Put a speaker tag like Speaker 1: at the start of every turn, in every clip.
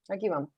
Speaker 1: Aquí vamos.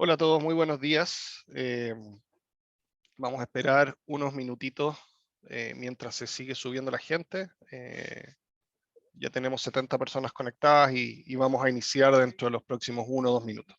Speaker 2: Hola a todos, muy buenos días. Vamos a esperar unos minutitos mientras se sigue subiendo la gente. Ya tenemos 70 personas conectadas y vamos a iniciar dentro de los próximos 1 o 2 minutos.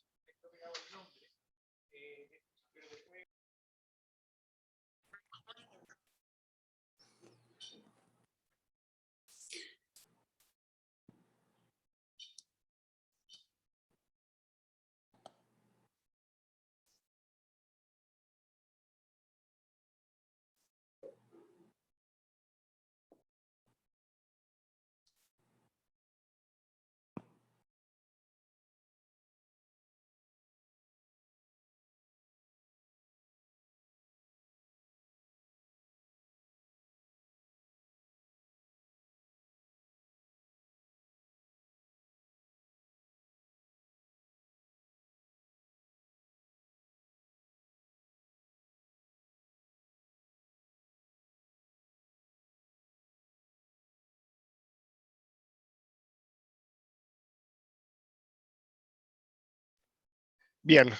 Speaker 2: Bien,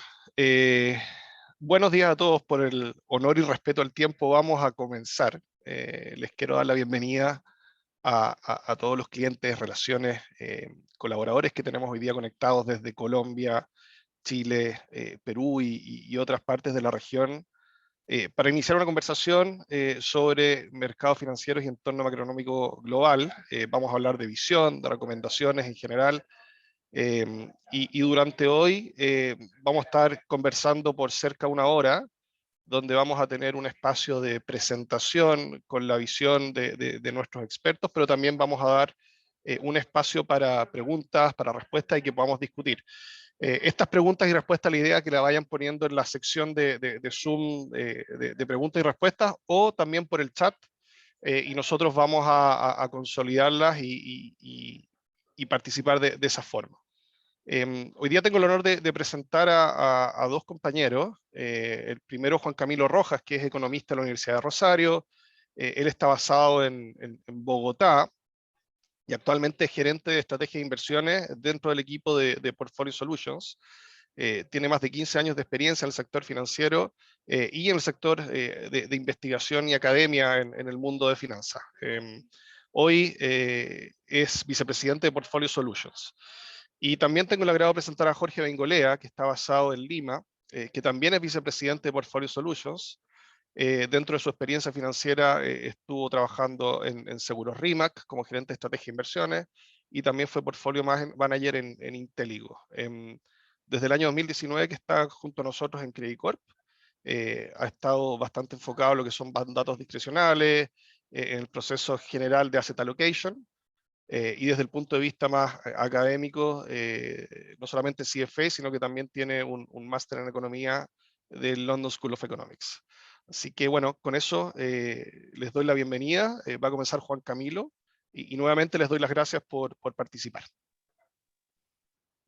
Speaker 2: buenos días a todos. Por el honor y respeto al tiempo, vamos a comenzar. Les quiero dar la bienvenida a todos los clientes, relaciones, colaboradores que tenemos hoy día conectados desde Colombia, Chile, Perú y otras partes de la región, para iniciar una conversación sobre mercados financieros y entorno macroeconómico global. Vamos a hablar de visión, de recomendaciones en general, y durante hoy vamos a estar conversando por cerca de 1 hora, donde vamos a tener un espacio de presentación con la visión de nuestros expertos, pero también vamos a dar un espacio para preguntas, para respuestas y que podamos discutir. Estas preguntas y respuestas, la idea es que la vayan poniendo en la sección de Zoom de preguntas y respuestas, o también por el chat, y nosotros vamos a consolidarlas y participar de esa forma. Hoy día tengo el honor de presentar a 2 compañeros. El primero, Juan Camilo Rojas, que es economista de la Universidad de Rosario. Él está basado en Bogotá y actualmente es gerente de estrategia de inversiones dentro del equipo de Portfolio Solutions. Tiene más de 15 años de experiencia en el sector financiero y en el sector de investigación y academia en el mundo de finanzas. Hoy es vicepresidente de Portfolio Solutions. Y también tengo el agrado de presentar a Jorge Bengolea, que está basado en Lima, que también es vicepresidente de Portfolio Solutions. Dentro de su experiencia financiera estuvo trabajando en Seguros RIMAC como gerente de estrategia e inversiones, y también fue portfolio manager en Inteligo. Desde el año 2019 que está junto a nosotros en Credit Corp. Ha estado bastante enfocado en lo que son datos discrecionales, en el proceso general de asset allocation, y desde el punto de vista más académico, no solamente CFA, sino que también tiene un máster en economía del London School of Economics. Así que bueno, con eso les doy la bienvenida. Va a comenzar Juan Camilo y nuevamente les doy las gracias por participar.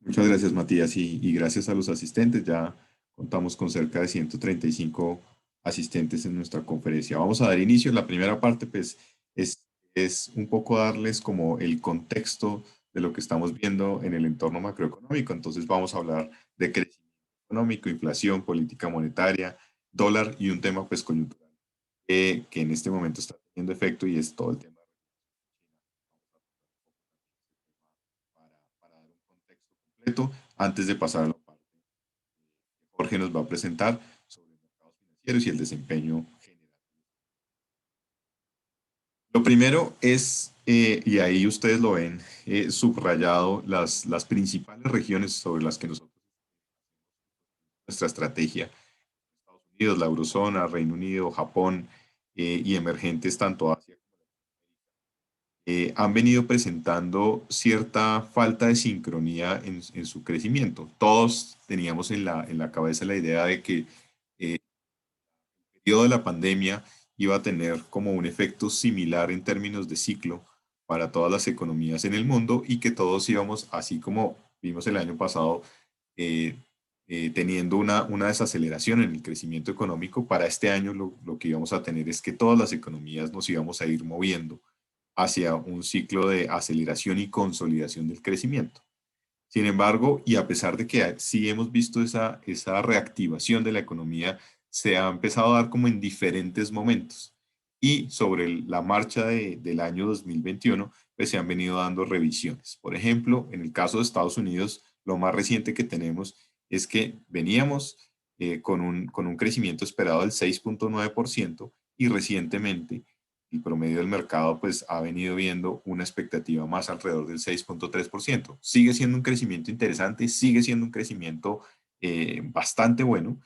Speaker 3: Muchas gracias, Matías, y gracias a los asistentes. Ya contamos con cerca de 135 asistentes en nuestra conferencia. Vamos a dar inicio. La primera parte, pues, es un poco darles como el contexto de lo que estamos viendo en el entorno macroeconómico. Entonces, vamos a hablar de crecimiento económico, inflación, política monetaria, dólar y un tema, pues, coyuntural que en este momento está teniendo efecto, y es todo el tema para dar un contexto completo antes de pasar a la parte que Jorge nos va a presentar sobre mercados financieros y el desempeño general. Lo primero es, y ahí ustedes lo ven subrayado, las principales regiones sobre las que nosotros, nuestra estrategia, Estados Unidos, la Eurozona, Reino Unido, Japón, y emergentes tanto Asia, han venido presentando cierta falta de sincronía en su crecimiento. Todos teníamos en la cabeza la idea de que el periodo de la pandemia iba a tener como un efecto similar en términos de ciclo para todas las economías en el mundo, y que todos íbamos, así como vimos el año pasado, eh, teniendo una desaceleración en el crecimiento económico. Para este año lo que íbamos a tener es que todas las economías nos íbamos a ir moviendo hacia un ciclo de aceleración y consolidación del crecimiento. Sin embargo, y a pesar de que sí hemos visto esa reactivación de la economía, se ha empezado a dar como en diferentes momentos. Y sobre la marcha del año 2021, pues se han venido dando revisiones. Por ejemplo, en el caso de Estados Unidos, lo más reciente que tenemos es que veníamos con un crecimiento esperado del 6,9%, y recientemente el promedio del mercado pues ha venido viendo una expectativa más alrededor del 6,3%. Sigue siendo un crecimiento interesante, sigue siendo un crecimiento bastante bueno,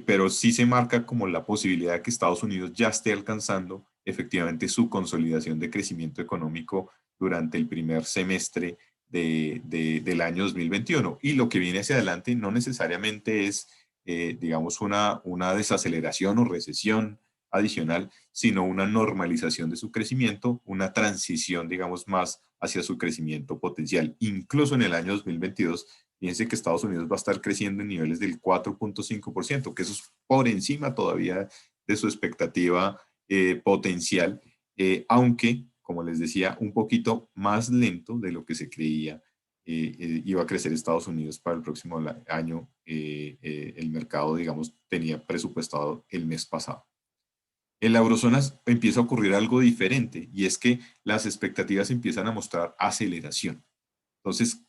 Speaker 3: pero sí se marca como la posibilidad de que Estados Unidos ya esté alcanzando efectivamente su consolidación de crecimiento económico durante el primer semestre del año 2021. Y lo que viene hacia adelante no necesariamente es, digamos, una desaceleración o recesión adicional, sino una normalización de su crecimiento, una transición, digamos, más hacia su crecimiento potencial. Incluso en el año 2022, fíjense que Estados Unidos va a estar creciendo en niveles del 4,5%, que eso es por encima todavía de su expectativa potencial, aunque, como les decía, un poquito más lento de lo que se creía iba a crecer Estados Unidos para el próximo año. El mercado, digamos, tenía presupuestado el mes pasado. En la eurozona empieza a ocurrir algo diferente, y es que las expectativas empiezan a mostrar aceleración. Entonces,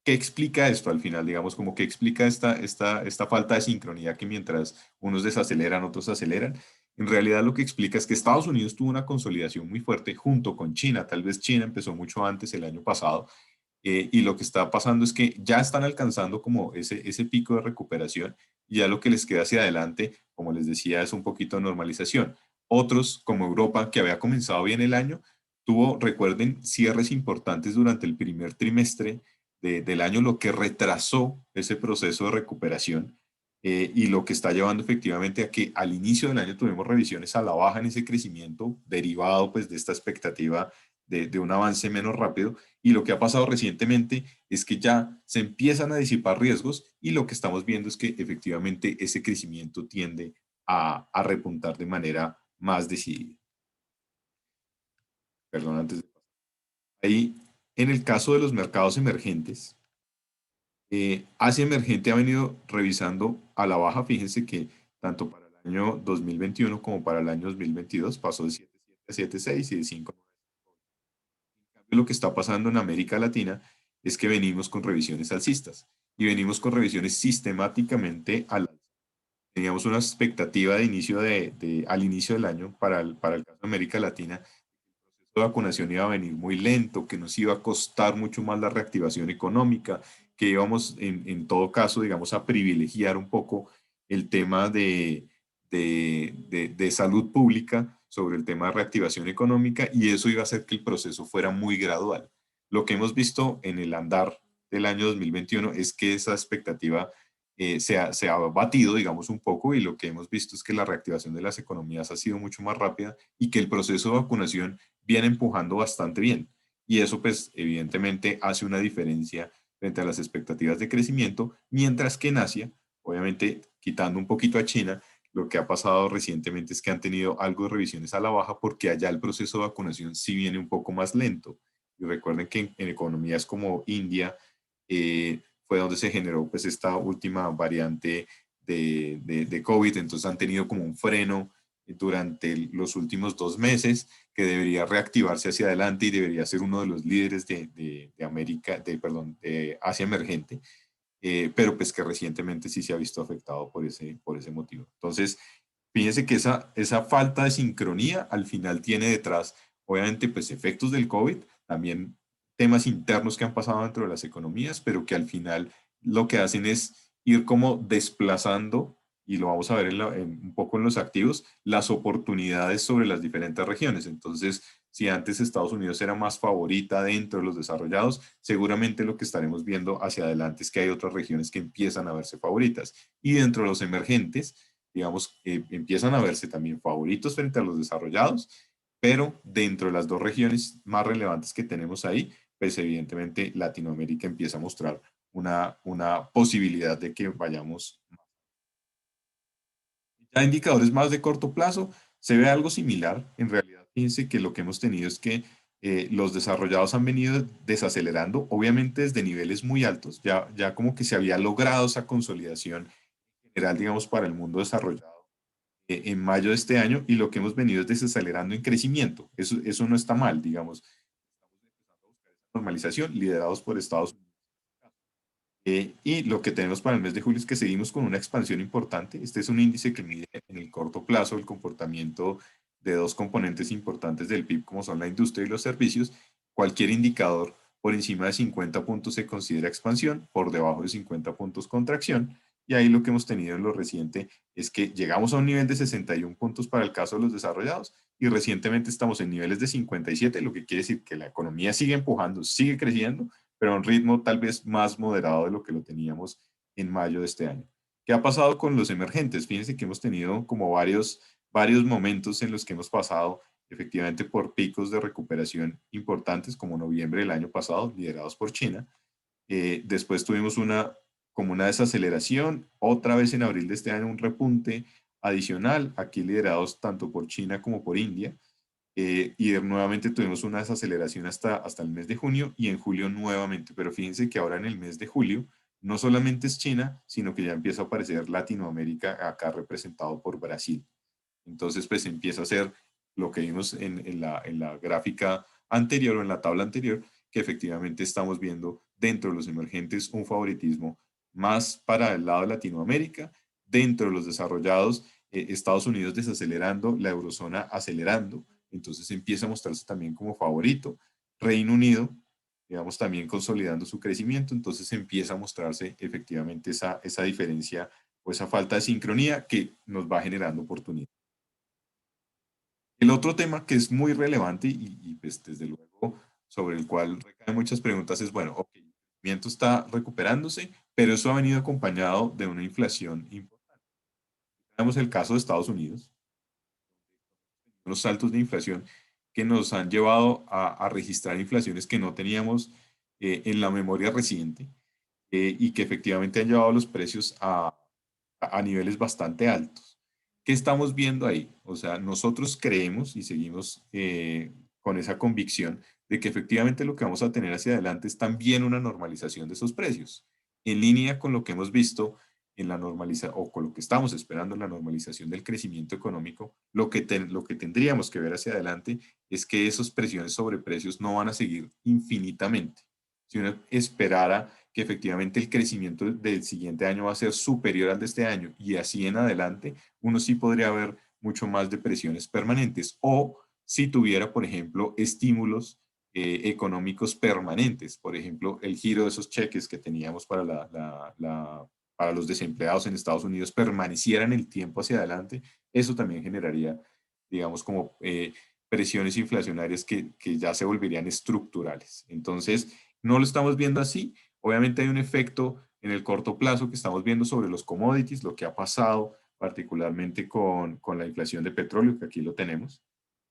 Speaker 3: ¿qué explica esto al final? Digamos, como que explica esta falta de sincronía, que mientras unos desaceleran, otros aceleran. En realidad lo que explica es que Estados Unidos tuvo una consolidación muy fuerte junto con China. Tal vez China empezó mucho antes, el año pasado, y lo que está pasando es que ya están alcanzando como ese pico de recuperación, y ya lo que les queda hacia adelante, como les decía, es un poquito de normalización. Otros, como Europa, que había comenzado bien el año, tuvo, recuerden, cierres importantes durante el primer trimestre del año, lo que retrasó ese proceso de recuperación, y lo que está llevando efectivamente a que al inicio del año tuvimos revisiones a la baja en ese crecimiento, derivado pues de esta expectativa de un avance menos rápido. Y lo que ha pasado recientemente es que ya se empiezan a disipar riesgos, y lo que estamos viendo es que efectivamente ese crecimiento tiende a repuntar de manera más decidida. Perdón, antes de pasar. Ahí, en el caso de los mercados emergentes, Asia Emergente ha venido revisando a la baja. Fíjense que tanto para el año 2021 como para el año 2022 pasó de 7,7 a 7,6 y de 5. En cambio, lo que está pasando en América Latina es que venimos con revisiones alcistas, y venimos con revisiones sistemáticamente al alza. Teníamos una expectativa de inicio al inicio del año para el caso de América Latina, el proceso de vacunación iba a venir muy lento, que nos iba a costar mucho más la reactivación económica, que íbamos en todo caso, digamos, a privilegiar un poco el tema de salud pública sobre el tema de reactivación económica, y eso iba a hacer que el proceso fuera muy gradual. Lo que hemos visto en el andar del año 2021 es que esa expectativa se ha batido, digamos, un poco, y lo que hemos visto es que la reactivación de las economías ha sido mucho más rápida, y que el proceso de vacunación viene empujando bastante bien. Y eso, pues, evidentemente hace una diferencia frente a las expectativas de crecimiento, mientras que en Asia, obviamente, quitando un poquito a China, lo que ha pasado recientemente es que han tenido algo de revisiones a la baja, porque allá el proceso de vacunación sí viene un poco más lento. Y recuerden que en economías como India, fue donde se generó pues esta última variante de COVID, entonces han tenido como un freno durante los últimos 2 meses, que debería reactivarse hacia adelante y debería ser uno de los líderes de América, perdón, de Asia emergente, pero pues que recientemente sí se ha visto afectado por ese motivo. Entonces, fíjense que esa falta de sincronía al final tiene detrás, obviamente, pues efectos del COVID, también temas internos que han pasado dentro de las economías, pero que al final lo que hacen es ir como desplazando, y lo vamos a ver un poco en los activos, las oportunidades sobre las diferentes regiones. Entonces, si antes Estados Unidos era más favorita dentro de los desarrollados, seguramente lo que estaremos viendo hacia adelante es que hay otras regiones que empiezan a verse favoritas. Y dentro de los emergentes, digamos, empiezan a verse también favoritos frente a los desarrollados, pero dentro de las dos regiones más relevantes que tenemos ahí, pues evidentemente Latinoamérica empieza a mostrar una posibilidad de que vayamos. Ya indicadores más de corto plazo, se ve algo similar. En realidad, fíjense que lo que hemos tenido es que los desarrollados han venido desacelerando, obviamente desde niveles muy altos, ya como que se había logrado esa consolidación general, digamos, para el mundo desarrollado en mayo de este año, y lo que hemos venido es desacelerando en crecimiento. Eso no está mal, digamos. Estamos empezando a buscar esa normalización, liderados por Estados Unidos. Y lo que tenemos para el mes de julio es que seguimos con una expansión importante. Este es un índice que mide en el corto plazo el comportamiento de dos componentes importantes del PIB, como son la industria y los servicios. Cualquier indicador por encima de 50 puntos se considera expansión, por debajo de 50 puntos contracción. Y ahí lo que hemos tenido en lo reciente es que llegamos a un nivel de 61 puntos para el caso de los desarrollados, y recientemente estamos en niveles de 57, lo que quiere decir que la economía sigue empujando, sigue creciendo, pero a un ritmo tal vez más moderado de lo que lo teníamos en mayo de este año. ¿Qué ha pasado con los emergentes? Fíjense que hemos tenido como varios momentos en los que hemos pasado efectivamente por picos de recuperación importantes, como noviembre del año pasado, liderados por China. Después tuvimos como una desaceleración, otra vez en abril de este año un repunte adicional, aquí liderados tanto por China como por India. Y nuevamente tuvimos una desaceleración hasta el mes de junio, y en julio nuevamente. Pero fíjense que ahora en el mes de julio no solamente es China, sino que ya empieza a aparecer Latinoamérica, acá representado por Brasil. Entonces, pues empieza a ser lo que vimos en la gráfica anterior o en la tabla anterior, que efectivamente estamos viendo dentro de los emergentes un favoritismo más para el lado de Latinoamérica, dentro de los desarrollados, Estados Unidos desacelerando, la eurozona acelerando. Entonces empieza a mostrarse también como favorito. Reino Unido, digamos, también consolidando su crecimiento. Entonces empieza a mostrarse efectivamente esa diferencia o esa falta de sincronía que nos va generando oportunidades. El otro tema que es muy relevante y pues desde luego sobre el cual recaen muchas preguntas es, bueno, ok, el crecimiento está recuperándose, pero eso ha venido acompañado de una inflación importante. Tenemos el caso de Estados Unidos, unos saltos de inflación que nos han llevado a registrar inflaciones que no teníamos en la memoria reciente, y que efectivamente han llevado los precios a niveles bastante altos. ¿Qué estamos viendo ahí? O sea, nosotros creemos y seguimos con esa convicción de que efectivamente lo que vamos a tener hacia adelante es también una normalización de esos precios, en línea con lo que hemos visto en la normalización, o con lo que estamos esperando en la normalización del crecimiento económico. Lo que tendríamos que ver hacia adelante es que esas presiones sobre precios no van a seguir infinitamente. Si uno esperara que efectivamente el crecimiento del siguiente año va a ser superior al de este año y así en adelante, uno sí podría ver mucho más de presiones permanentes, o si tuviera, por ejemplo, estímulos económicos permanentes, por ejemplo, el giro de esos cheques que teníamos para los desempleados en Estados Unidos permaneciera en el tiempo hacia adelante. Eso también generaría, digamos, como presiones inflacionarias que ya se volverían estructurales. Entonces, no lo estamos viendo así. Obviamente hay un efecto en el corto plazo que estamos viendo sobre los commodities, lo que ha pasado particularmente con la inflación de petróleo, que aquí lo tenemos,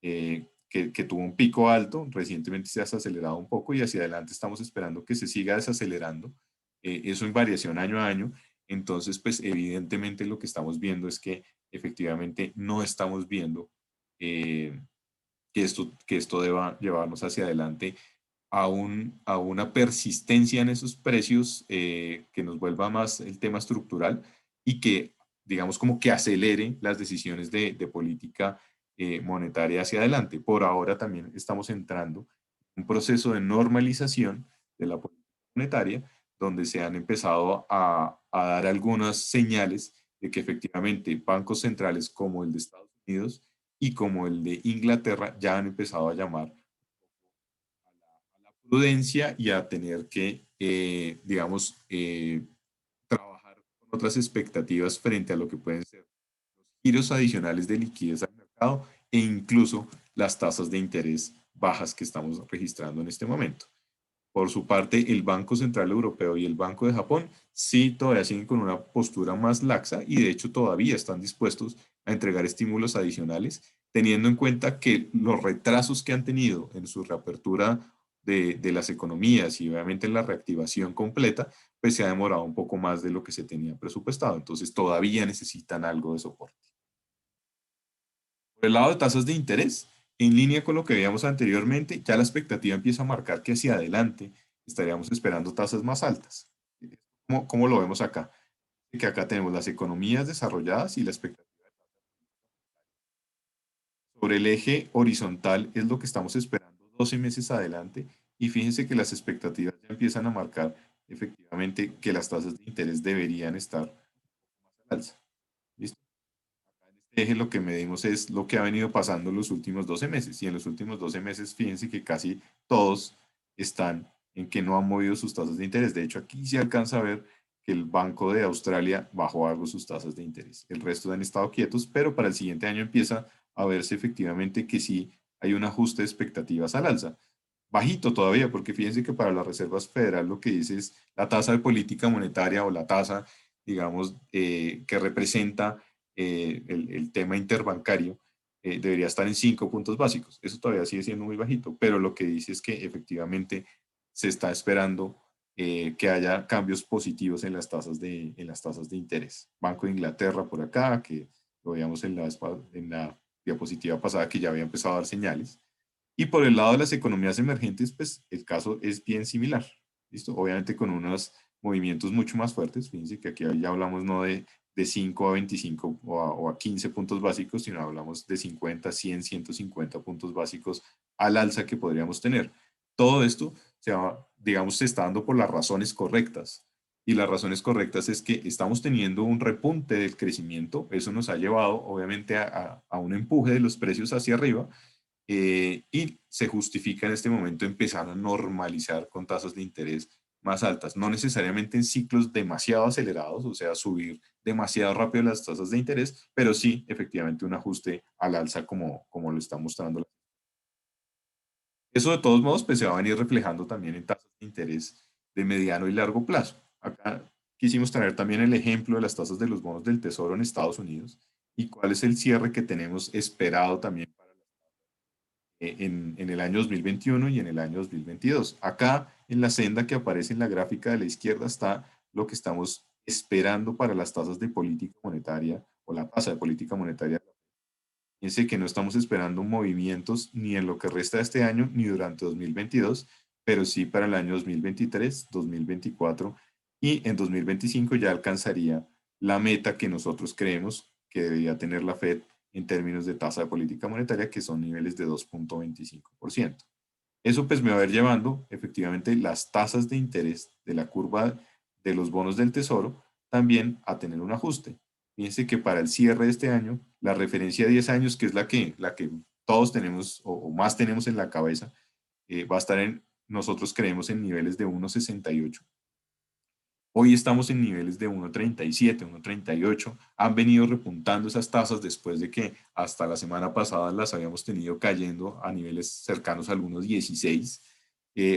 Speaker 3: que tuvo un pico alto, recientemente se ha desacelerado un poco y hacia adelante estamos esperando que se siga desacelerando, eso en variación año a año. Entonces, pues evidentemente lo que estamos viendo es que efectivamente no estamos viendo eh, que esto deba llevarnos hacia adelante a una persistencia en esos precios, que nos vuelva más el tema estructural, y que digamos, como que acelere las decisiones de política monetaria hacia adelante. Por ahora también estamos entrando en un proceso de normalización de la política monetaria, donde se han empezado a dar algunas señales de que efectivamente bancos centrales como el de Estados Unidos y como el de Inglaterra ya han empezado a llamar a la prudencia y a tener que, digamos, trabajar con otras expectativas frente a lo que pueden ser los giros adicionales de liquidez al mercado e incluso las tasas de interés bajas que estamos registrando en este momento. Por su parte, el Banco Central Europeo y el Banco de Japón sí todavía siguen con una postura más laxa y de hecho todavía están dispuestos a entregar estímulos adicionales, teniendo en cuenta que los retrasos que han tenido en su reapertura de las economías y obviamente en la reactivación completa, pues se ha demorado un poco más de lo que se tenía presupuestado. Entonces todavía necesitan algo de soporte. Por el lado de tasas de interés, en línea con lo que veíamos anteriormente, ya la expectativa empieza a marcar que hacia adelante estaríamos esperando tasas más altas. ¿Cómo lo vemos acá? Que acá tenemos las economías desarrolladas y la expectativa sobre el eje horizontal es lo que estamos esperando 12 meses adelante y fíjense que las expectativas ya empiezan a marcar efectivamente que las tasas de interés deberían estar más al alza. ¿Listo? En este eje lo que medimos es lo que ha venido pasando en los últimos 12 meses. Y en los últimos 12 meses, fíjense que casi todos están en que no han movido sus tasas de interés. De hecho, aquí se alcanza a ver que el Banco de Australia bajó algo sus tasas de interés. El resto han estado quietos, pero para el siguiente año empieza a verse efectivamente que sí hay un ajuste de expectativas al alza. Bajito todavía, porque fíjense que para las reservas federal lo que dice es la tasa de política monetaria o la tasa, digamos, que representa el tema interbancario, debería estar en 5 puntos básicos. Eso todavía sigue siendo muy bajito, pero lo que dice es que efectivamente se está esperando que haya cambios positivos en las tasas de interés. Banco de Inglaterra por acá, que lo veíamos en la diapositiva pasada, que ya había empezado a dar señales. Y por el lado de las economías emergentes, pues el caso es bien similar. ¿Listo? Obviamente con unos movimientos mucho más fuertes. Fíjense que aquí ya hablamos no de 5 a 25 o a 15 puntos básicos, sino hablamos de 50, 100, 150 puntos básicos al alza que podríamos tener. Todo esto, digamos, se está dando por las razones correctas. Y las razones correctas es que estamos teniendo un repunte del crecimiento. Eso nos ha llevado, obviamente, a un empuje de los precios hacia arriba y se justifica en este momento empezar a normalizar con tasas de interés más altas, no necesariamente en ciclos demasiado acelerados, o sea, subir demasiado rápido las tasas de interés, pero sí efectivamente un ajuste al alza como lo está mostrando. Eso de todos modos pues se va a venir reflejando también en tasas de interés de mediano y largo plazo. Acá quisimos traer también el ejemplo de las tasas de los bonos del Tesoro en Estados Unidos y cuál es el cierre que tenemos esperado también para en el año 2021 y en el año 2022. Acá en la senda que aparece en la gráfica de la izquierda está lo que estamos esperando para las tasas de política monetaria o la tasa de política monetaria. Fíjense que no estamos esperando movimientos ni en lo que resta de este año ni durante 2022, pero sí para el año 2023, 2024 y en 2025 ya alcanzaría la meta que nosotros creemos que debería tener la Fed en términos de tasa de política monetaria, que son niveles de 2.25%. Eso pues me va a ir llevando efectivamente las tasas de interés de la curva de los bonos del tesoro también a tener un ajuste. Fíjense que para el cierre de este año, la referencia a 10 años, que es la que todos tenemos o más tenemos en la cabeza, va a estar nosotros creemos en niveles de 1.68. Hoy estamos en niveles de 1.37, 1.38. Han venido repuntando esas tasas después de que hasta la semana pasada las habíamos tenido cayendo a niveles cercanos a algunos 16.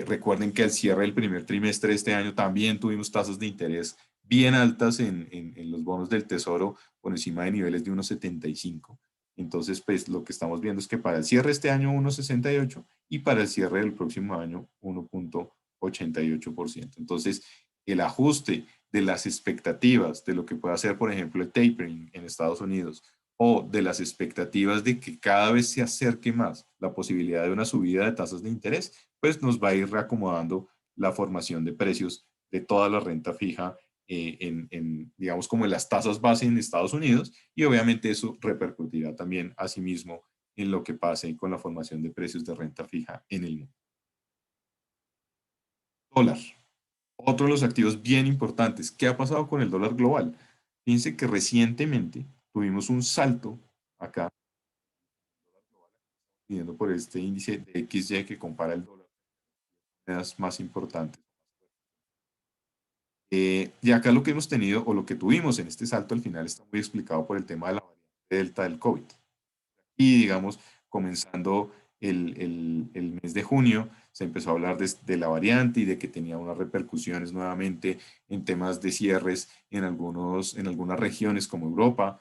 Speaker 3: Recuerden que al cierre del primer trimestre de este año también tuvimos tasas de interés bien altas en los bonos del Tesoro por encima de niveles de 1.75. Entonces, pues lo que estamos viendo es que para el cierre de este año 1.68 y para el cierre del próximo año 1.88%. Entonces, el ajuste de las expectativas de lo que puede hacer, por ejemplo, el tapering en Estados Unidos o de las expectativas de que cada vez se acerque más la posibilidad de una subida de tasas de interés, pues nos va a ir reacomodando la formación de precios de toda la renta fija digamos, como en las tasas base en Estados Unidos, y obviamente eso repercutirá también asimismo en lo que pase con la formación de precios de renta fija en el mundo. Dólar. Otro de los activos bien importantes. ¿Qué ha pasado con el dólar global? Fíjense que recientemente tuvimos un salto acá, viendo por este índice de XY que compara el dólar con las más importantes. Y acá lo que hemos tenido, o lo que tuvimos en este salto al final, está muy explicado por el tema de la variante Delta del COVID. Y digamos, comenzando el mes de junio, se empezó a hablar de la variante y de que tenía unas repercusiones nuevamente en temas de cierres en algunas regiones como Europa,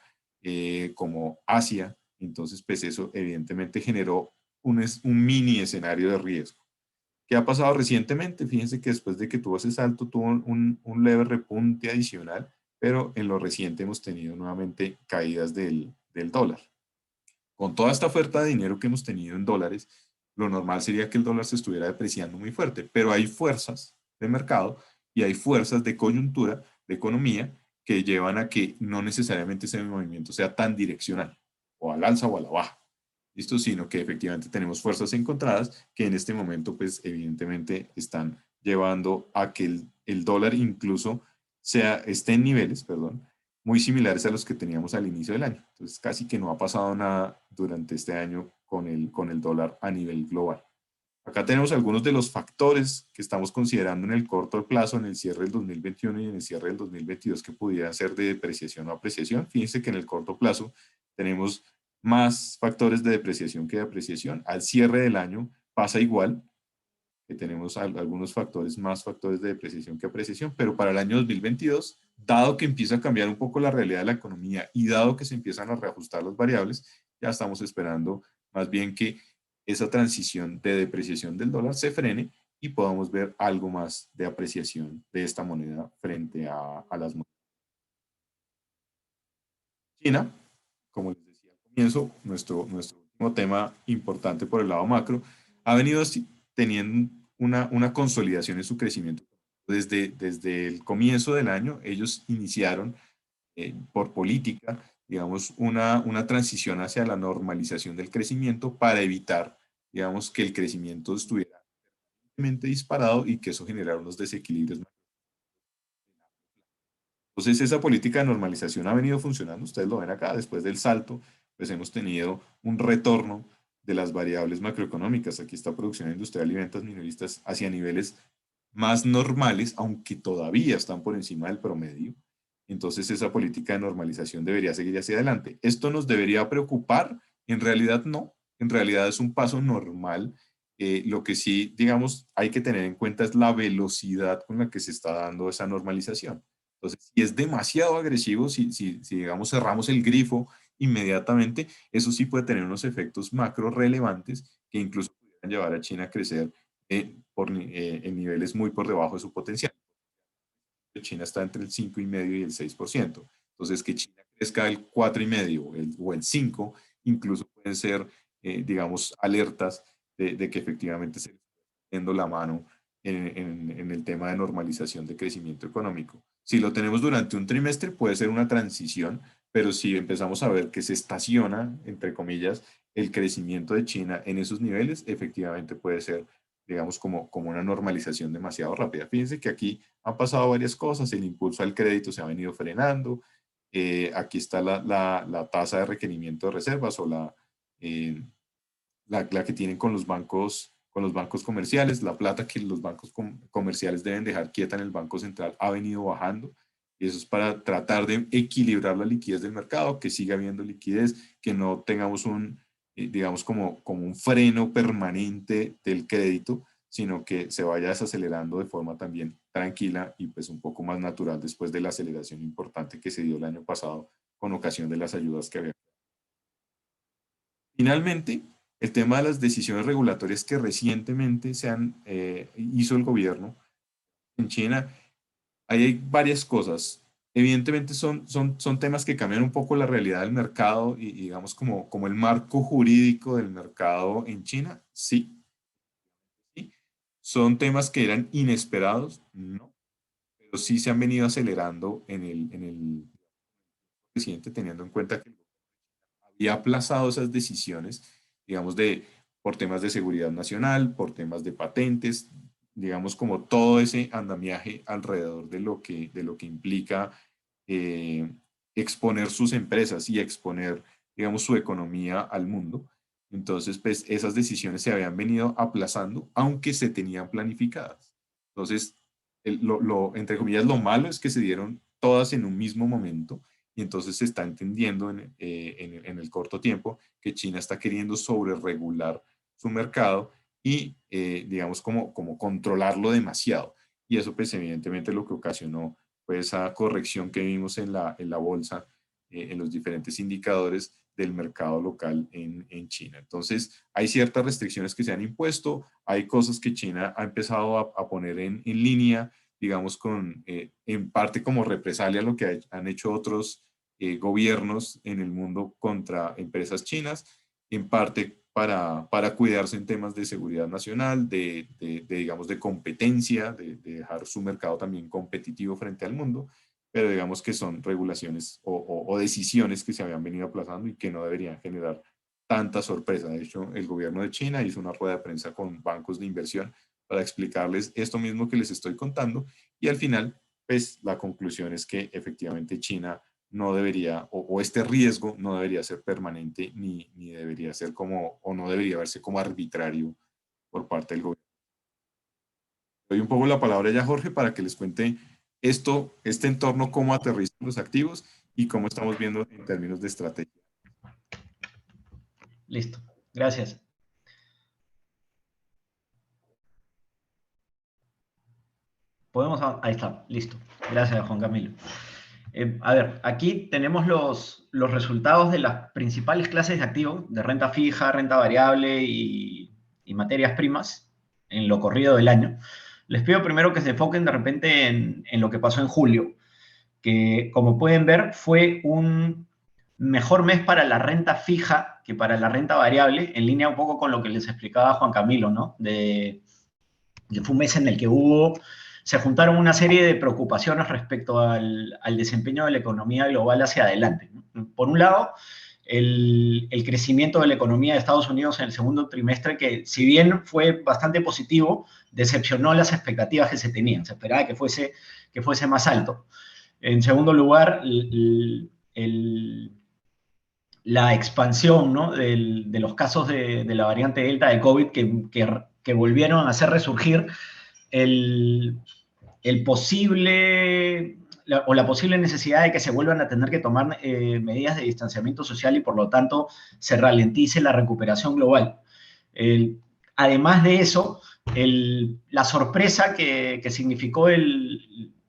Speaker 3: como Asia. Entonces, pues eso evidentemente generó un mini escenario de riesgo. ¿Qué ha pasado recientemente? Fíjense que después de que tuvo ese salto, tuvo un leve repunte adicional, pero en lo reciente hemos tenido nuevamente caídas del dólar. Con toda esta oferta de dinero que hemos tenido en dólares, lo normal sería que el dólar se estuviera depreciando muy fuerte, pero hay fuerzas de mercado y hay fuerzas de coyuntura, de economía, que llevan a que no necesariamente ese movimiento sea tan direccional, o al alza o a la baja. ¿Listo? Sino que efectivamente tenemos fuerzas encontradas que en este momento, pues evidentemente están llevando a que el dólar incluso esté en niveles, perdón, muy similares a los que teníamos al inicio del año. Entonces, casi que no ha pasado nada durante este año con el dólar a nivel global. Acá tenemos algunos de los factores que estamos considerando en el corto plazo, en el cierre del 2021 y en el cierre del 2022, que pudieran ser de depreciación o apreciación. Fíjense que en el corto plazo tenemos más factores de depreciación que de apreciación. Al cierre del año pasa igual, que tenemos algunos factores, más factores de depreciación que apreciación, pero para el año 2022, dado que empieza a cambiar un poco la realidad de la economía y dado que se empiezan a reajustar las variables, ya estamos esperando más bien que esa transición de depreciación del dólar se frene y podamos ver algo más de apreciación de esta moneda frente a las monedas. China, como les decía al comienzo, nuestro último tema importante por el lado macro, ha venido teniendo una consolidación en su crecimiento. Desde el comienzo del año, ellos iniciaron por política, digamos, una transición hacia la normalización del crecimiento para evitar, digamos, que el crecimiento estuviera disparado y que eso generara unos desequilibrios. Entonces, esa política de normalización ha venido funcionando, ustedes lo ven acá, después del salto, pues hemos tenido un retorno de las variables macroeconómicas. Aquí está producción industrial y ventas minoristas hacia niveles más normales, aunque todavía están por encima del promedio. Entonces, esa política de normalización debería seguir hacia adelante. ¿Esto nos debería preocupar? En realidad no, en realidad es un paso normal. Lo que sí, digamos, hay que tener en cuenta es la velocidad con la que se está dando esa normalización. Entonces, si es demasiado agresivo, si digamos cerramos el grifo inmediatamente, eso sí puede tener unos efectos macro relevantes que incluso pudieran llevar a China a crecer en niveles muy por debajo de su potencial. China está entre el 5,5% y el 6%. Entonces, que China crezca el 4,5% o el 5%, incluso pueden ser, digamos, alertas de que efectivamente se está yendo la mano en el tema de normalización de crecimiento económico. Si lo tenemos durante un trimestre, puede ser una transición, pero si empezamos a ver que se estaciona, entre comillas, el crecimiento de China en esos niveles, efectivamente puede ser, digamos, como una normalización demasiado rápida. Fíjense que aquí han pasado varias cosas, el impulso al crédito se ha venido frenando, aquí está la tasa de requerimiento de reservas o la que tienen con los bancos comerciales, la plata que los bancos comerciales deben dejar quieta en el Banco Central ha venido bajando. Y eso es para tratar de equilibrar la liquidez del mercado, que siga habiendo liquidez, que no tengamos digamos, como un freno permanente del crédito, sino que se vaya desacelerando de forma también tranquila y pues un poco más natural después de la aceleración importante que se dio el año pasado con ocasión de las ayudas que había. Finalmente, el tema de las decisiones regulatorias que recientemente hizo el gobierno en China, ahí hay varias cosas. Evidentemente son temas que cambian un poco la realidad del mercado y digamos como el marco jurídico del mercado en China, sí, sí. Son temas que eran inesperados, no. pero sí se han venido acelerando en el presidente, teniendo en cuenta que había aplazado esas decisiones, digamos, por temas de seguridad nacional, por temas de patentes, digamos, como todo ese andamiaje alrededor de lo que implica eh, exponer sus empresas y exponer, digamos, su economía al mundo. Entonces, pues esas decisiones se habían venido aplazando, aunque se tenían planificadas. Entonces, entre comillas, lo malo es que se dieron todas en un mismo momento y entonces se está entendiendo en el corto tiempo que China está queriendo sobreregular su mercado y, digamos, como controlarlo demasiado. Y eso, pues, evidentemente lo que ocasionó fue esa corrección que vimos en la bolsa, en los diferentes indicadores del mercado local en China. Entonces, hay ciertas restricciones que se han impuesto, hay cosas que China ha empezado a poner en línea, digamos, en parte como represalia a lo que han hecho otros gobiernos en el mundo contra empresas chinas, en parte para cuidarse en temas de seguridad nacional, digamos, de competencia, de dejar su mercado también competitivo frente al mundo, pero digamos que son regulaciones o decisiones que se habían venido aplazando y que no deberían generar tanta sorpresa. De hecho, el gobierno de China hizo una rueda de prensa con bancos de inversión para explicarles esto mismo que les estoy contando y al final, pues la conclusión es que efectivamente China no debería, o este riesgo no debería ser permanente ni debería ser como, o no debería verse como arbitrario por parte del gobierno. Doy un poco la palabra ya, Jorge, para que les cuente este entorno, cómo aterrizan los activos y cómo estamos viendo en términos de estrategia.
Speaker 1: Listo, gracias. Ahí está, listo. Gracias, Juan Camilo. A ver, aquí tenemos los resultados de las principales clases de activos, de renta fija, renta variable y materias primas, en lo corrido del año. Les pido primero que se enfoquen de repente en lo que pasó en julio, que como pueden ver fue un mejor mes para la renta fija que para la renta variable, en línea un poco con lo que les explicaba Juan Camilo, ¿no? Fue un mes en el que se juntaron una serie de preocupaciones respecto al desempeño de la economía global hacia adelante, ¿no? Por un lado, el crecimiento de la economía de Estados Unidos en el segundo trimestre, que si bien fue bastante positivo, decepcionó las expectativas que se tenían. Se esperaba que fuese más alto. En segundo lugar, la expansión, ¿no?, de los casos de la variante Delta de COVID que volvieron a hacer resurgir la posible necesidad de que se vuelvan a tener que tomar medidas de distanciamiento social y por lo tanto se ralentice la recuperación global. Además de eso, la sorpresa que significó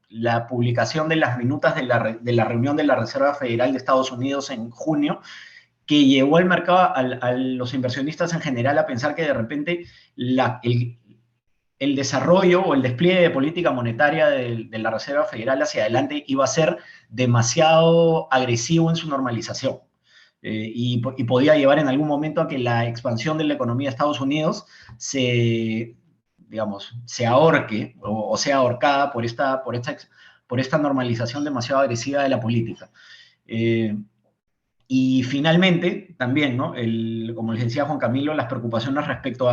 Speaker 1: la publicación de las minutas de la reunión de la Reserva Federal de Estados Unidos en junio, que llevó al mercado, a los inversionistas en general, a pensar que de repente el desarrollo o el despliegue de política monetaria de la Reserva Federal hacia adelante iba a ser demasiado agresivo en su normalización. Y podía llevar en algún momento a que la expansión de la economía de Estados Unidos se ahorque o sea ahorcada por esta normalización demasiado agresiva de la política. Y finalmente, también, ¿no?, como les decía Juan Camilo, las preocupaciones respecto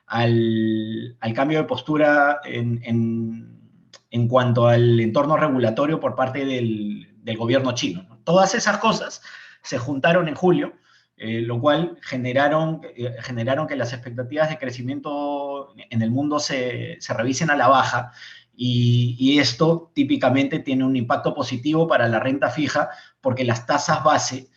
Speaker 1: al cambio de postura en cuanto al entorno regulatorio por parte del gobierno chino, ¿no? Todas esas cosas se juntaron en julio, lo cual generaron que las expectativas de crecimiento en el mundo se revisen a la baja, y esto típicamente tiene un impacto positivo para la renta fija porque las tasas base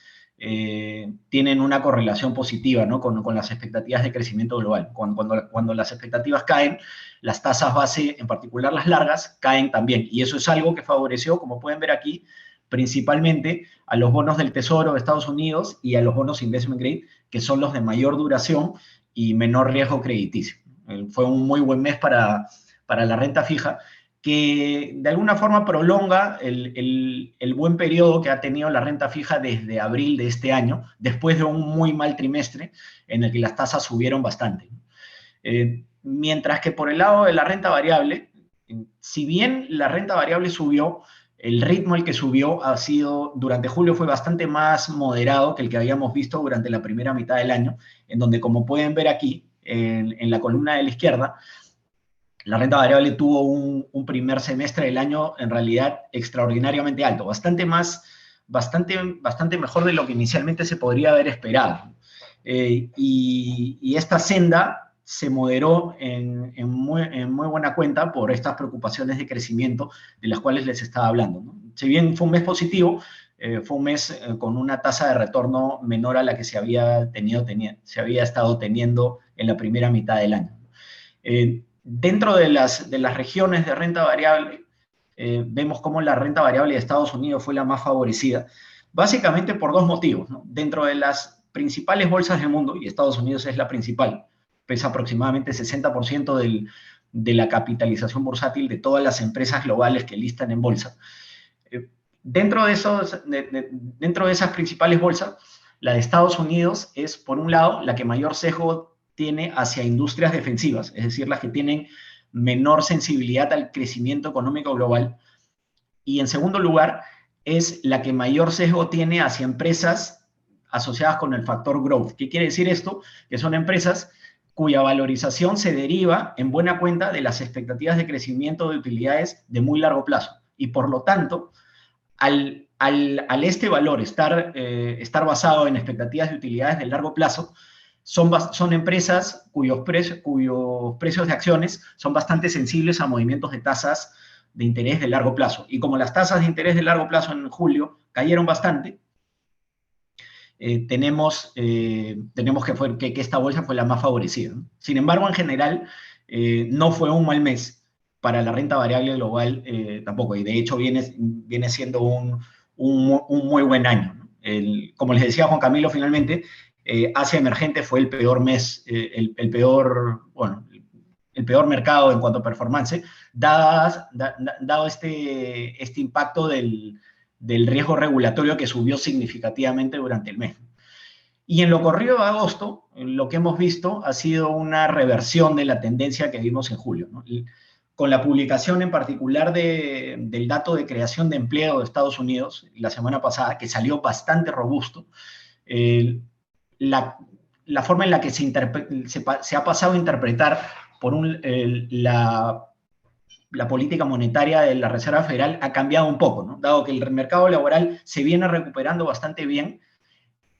Speaker 1: tienen una correlación positiva, ¿no?, con las expectativas de crecimiento global. Cuando las expectativas caen, las tasas base, en particular las largas, caen también. Y eso es algo que favoreció, como pueden ver aquí, principalmente a los bonos del Tesoro de Estados Unidos y a los bonos investment grade, que son los de mayor duración y menor riesgo crediticio. Fue un muy buen mes para la renta fija, que de alguna forma prolonga el buen periodo que ha tenido la renta fija desde abril de este año, después de un muy mal trimestre en el que las tasas subieron bastante. Mientras que por el lado de la renta variable, si bien la renta variable subió, el ritmo al que subió ha sido, durante julio fue bastante más moderado que el que habíamos visto durante la primera mitad del año, en donde, como pueden ver aquí, en la columna de la izquierda, la renta variable tuvo un primer semestre del año en realidad extraordinariamente alto, bastante mejor de lo que inicialmente se podría haber esperado. Y esta senda se moderó en muy buena cuenta por estas preocupaciones de crecimiento de las cuales les estaba hablando, ¿no? Si bien fue un mes positivo, fue un mes con una tasa de retorno menor a la que se había estado teniendo en la primera mitad del año. Dentro de las regiones de renta variable, vemos cómo la renta variable de Estados Unidos fue la más favorecida, básicamente por dos motivos, ¿no? Dentro de las principales bolsas del mundo, y Estados Unidos es la principal, pesa aproximadamente 60% de la capitalización bursátil de todas las empresas globales que listan en bolsa. Dentro de esas principales bolsas, la de Estados Unidos es, por un lado, la que mayor sesgo tiene hacia industrias defensivas, es decir, las que tienen menor sensibilidad al crecimiento económico global. Y en segundo lugar, es la que mayor sesgo tiene hacia empresas asociadas con el factor growth. ¿Qué quiere decir esto? Que son empresas cuya valorización se deriva en buena cuenta de las expectativas de crecimiento de utilidades de muy largo plazo. Y por lo tanto, al este valor estar basado en expectativas de utilidades de largo plazo, son empresas cuyos precios de acciones son bastante sensibles a movimientos de tasas de interés de largo plazo. Y como las tasas de interés de largo plazo en julio cayeron bastante, tenemos que esta bolsa fue la más favorecida, ¿no? Sin embargo, en general, no fue un mal mes para la renta variable global tampoco, y de hecho viene siendo un muy buen año, ¿no? Como les decía Juan Camilo, finalmente, Asia emergente fue el peor mes, el peor mercado en cuanto a performance, dado este impacto del riesgo regulatorio que subió significativamente durante el mes. Y en lo corrido de agosto, lo que hemos visto ha sido una reversión de la tendencia que vimos en julio, ¿no? Con la publicación en particular del dato de creación de empleo de Estados Unidos la semana pasada, que salió bastante robusto, la forma en la que se ha pasado a interpretar por la política monetaria de la Reserva Federal ha cambiado un poco, ¿no? Dado que el mercado laboral se viene recuperando bastante bien,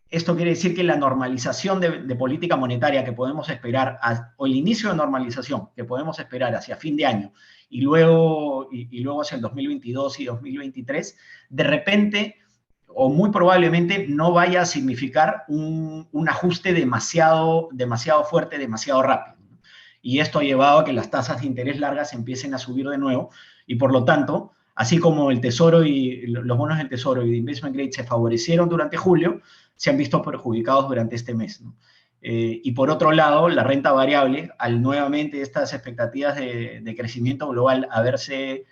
Speaker 1: esto quiere decir que la normalización de política monetaria que podemos esperar, o el inicio de normalización que podemos esperar hacia fin de año y luego hacia el 2022 y 2023, de repente o muy probablemente no vaya a significar un ajuste demasiado fuerte, demasiado rápido. Y esto ha llevado a que las tasas de interés largas empiecen a subir de nuevo y por lo tanto, así como el Tesoro y los bonos del Tesoro y de Investment Grade se favorecieron durante julio, se han visto perjudicados durante este mes, ¿no? Y por otro lado, la renta variable, al nuevamente estas expectativas de crecimiento global haberse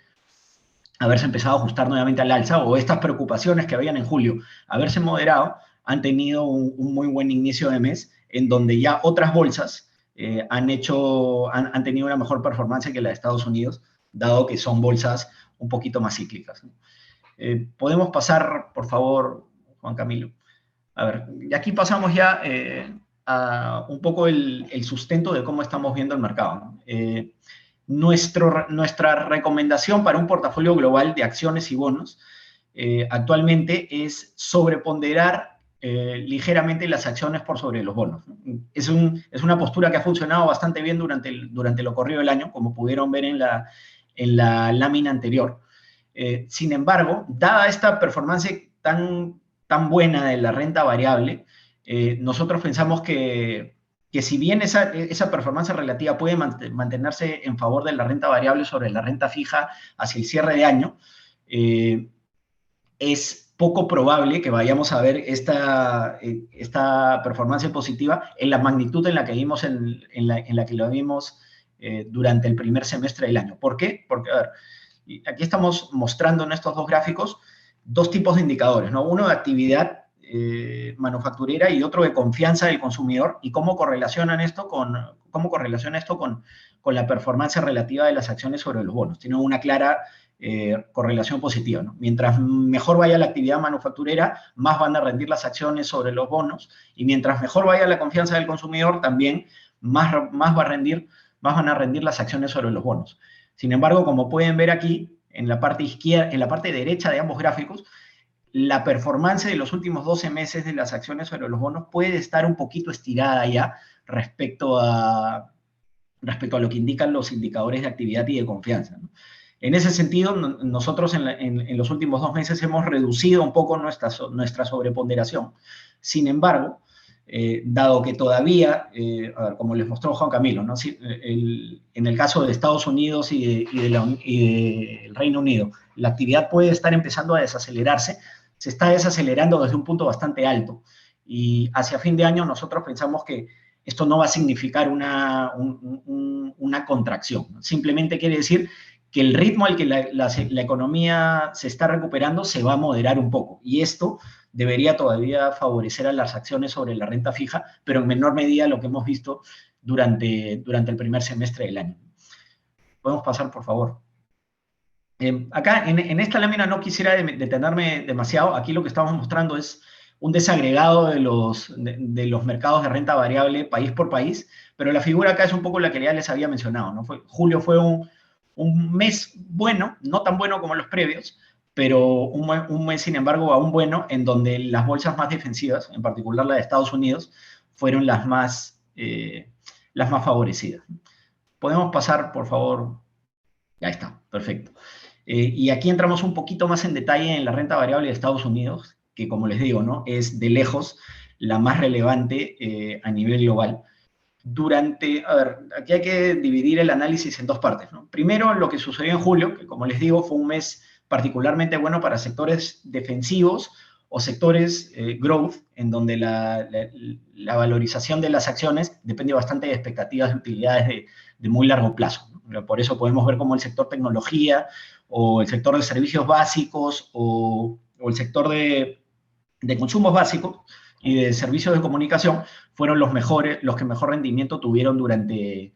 Speaker 1: empezado a ajustar nuevamente al alza, o estas preocupaciones que habían en julio haberse moderado, han tenido un muy buen inicio de mes, en donde ya otras bolsas han tenido una mejor performance que la de Estados Unidos, dado que son bolsas un poquito más cíclicas, ¿no? Podemos pasar, por favor, Juan Camilo. A ver, y aquí pasamos ya a un poco el sustento de cómo estamos viendo el mercado, ¿no? Nuestra recomendación para un portafolio global de acciones y bonos actualmente es sobreponderar ligeramente las acciones por sobre los bonos, ¿no? Es una postura que ha funcionado bastante bien durante lo corrido del año, como pudieron ver en la lámina anterior. Sin embargo, dada esta performance tan buena de la renta variable, nosotros pensamos que si bien esa performance relativa puede mantenerse en favor de la renta variable sobre la renta fija hacia el cierre de año, es poco probable que vayamos a ver esta performance positiva en la magnitud en la que vimos en la que lo vimos durante el primer semestre del año. ¿Por qué? Porque, a ver, aquí estamos mostrando en estos dos gráficos dos tipos de indicadores, ¿no? Uno de actividad manufacturera y otro de confianza del consumidor, y cómo correlaciona esto con la performance relativa de las acciones sobre los bonos. Tiene una clara correlación positiva, ¿no? Mientras mejor vaya la actividad manufacturera, más van a rendir las acciones sobre los bonos, y mientras mejor vaya la confianza del consumidor, también más van a rendir las acciones sobre los bonos. Sin embargo, como pueden ver aquí, en la parte izquierda, en la parte derecha de ambos gráficos, la performance de los últimos 12 meses de las acciones sobre los bonos puede estar un poquito estirada ya respecto a lo que indican los indicadores de actividad y de confianza, ¿no? En ese sentido, nosotros en los últimos 2 meses hemos reducido un poco nuestra sobreponderación. Sin embargo, dado que todavía, a ver, como les mostró Juan Camilo, ¿no? En el caso de Estados Unidos y del Reino Unido, la actividad puede estar empezando a desacelerarse, se está desacelerando desde un punto bastante alto, y hacia fin de año nosotros pensamos que esto no va a significar una contracción, ¿no? Simplemente quiere decir que el ritmo al que la economía se está recuperando se va a moderar un poco, y esto debería todavía favorecer a las acciones sobre la renta fija, pero en menor medida lo que hemos visto durante el primer semestre del año. Podemos pasar, por favor. Acá, en esta lámina no quisiera detenerme demasiado. Aquí lo que estamos mostrando es un desagregado de los mercados de renta variable país por país, pero la figura acá es un poco la que ya les había mencionado, ¿no? Julio fue un mes bueno, no tan bueno como los previos, pero un mes, sin embargo, aún bueno, en donde las bolsas más defensivas, en particular la de Estados Unidos, fueron las más favorecidas. Podemos pasar, por favor. Ya está, perfecto. Y aquí entramos un poquito más en detalle en la renta variable de Estados Unidos, que, como les digo, ¿no?, es de lejos la más relevante a nivel global. A ver, aquí hay que dividir el análisis en 2 partes, ¿no? Primero, lo que sucedió en julio, que, como les digo, fue un mes particularmente bueno para sectores defensivos o sectores growth, en donde la valorización de las acciones depende bastante de expectativas de utilidades de muy largo plazo, ¿no? Por eso podemos ver cómo el sector tecnología o el sector de servicios básicos o el sector de consumos básicos y de servicios de comunicación fueron los que mejor rendimiento tuvieron durante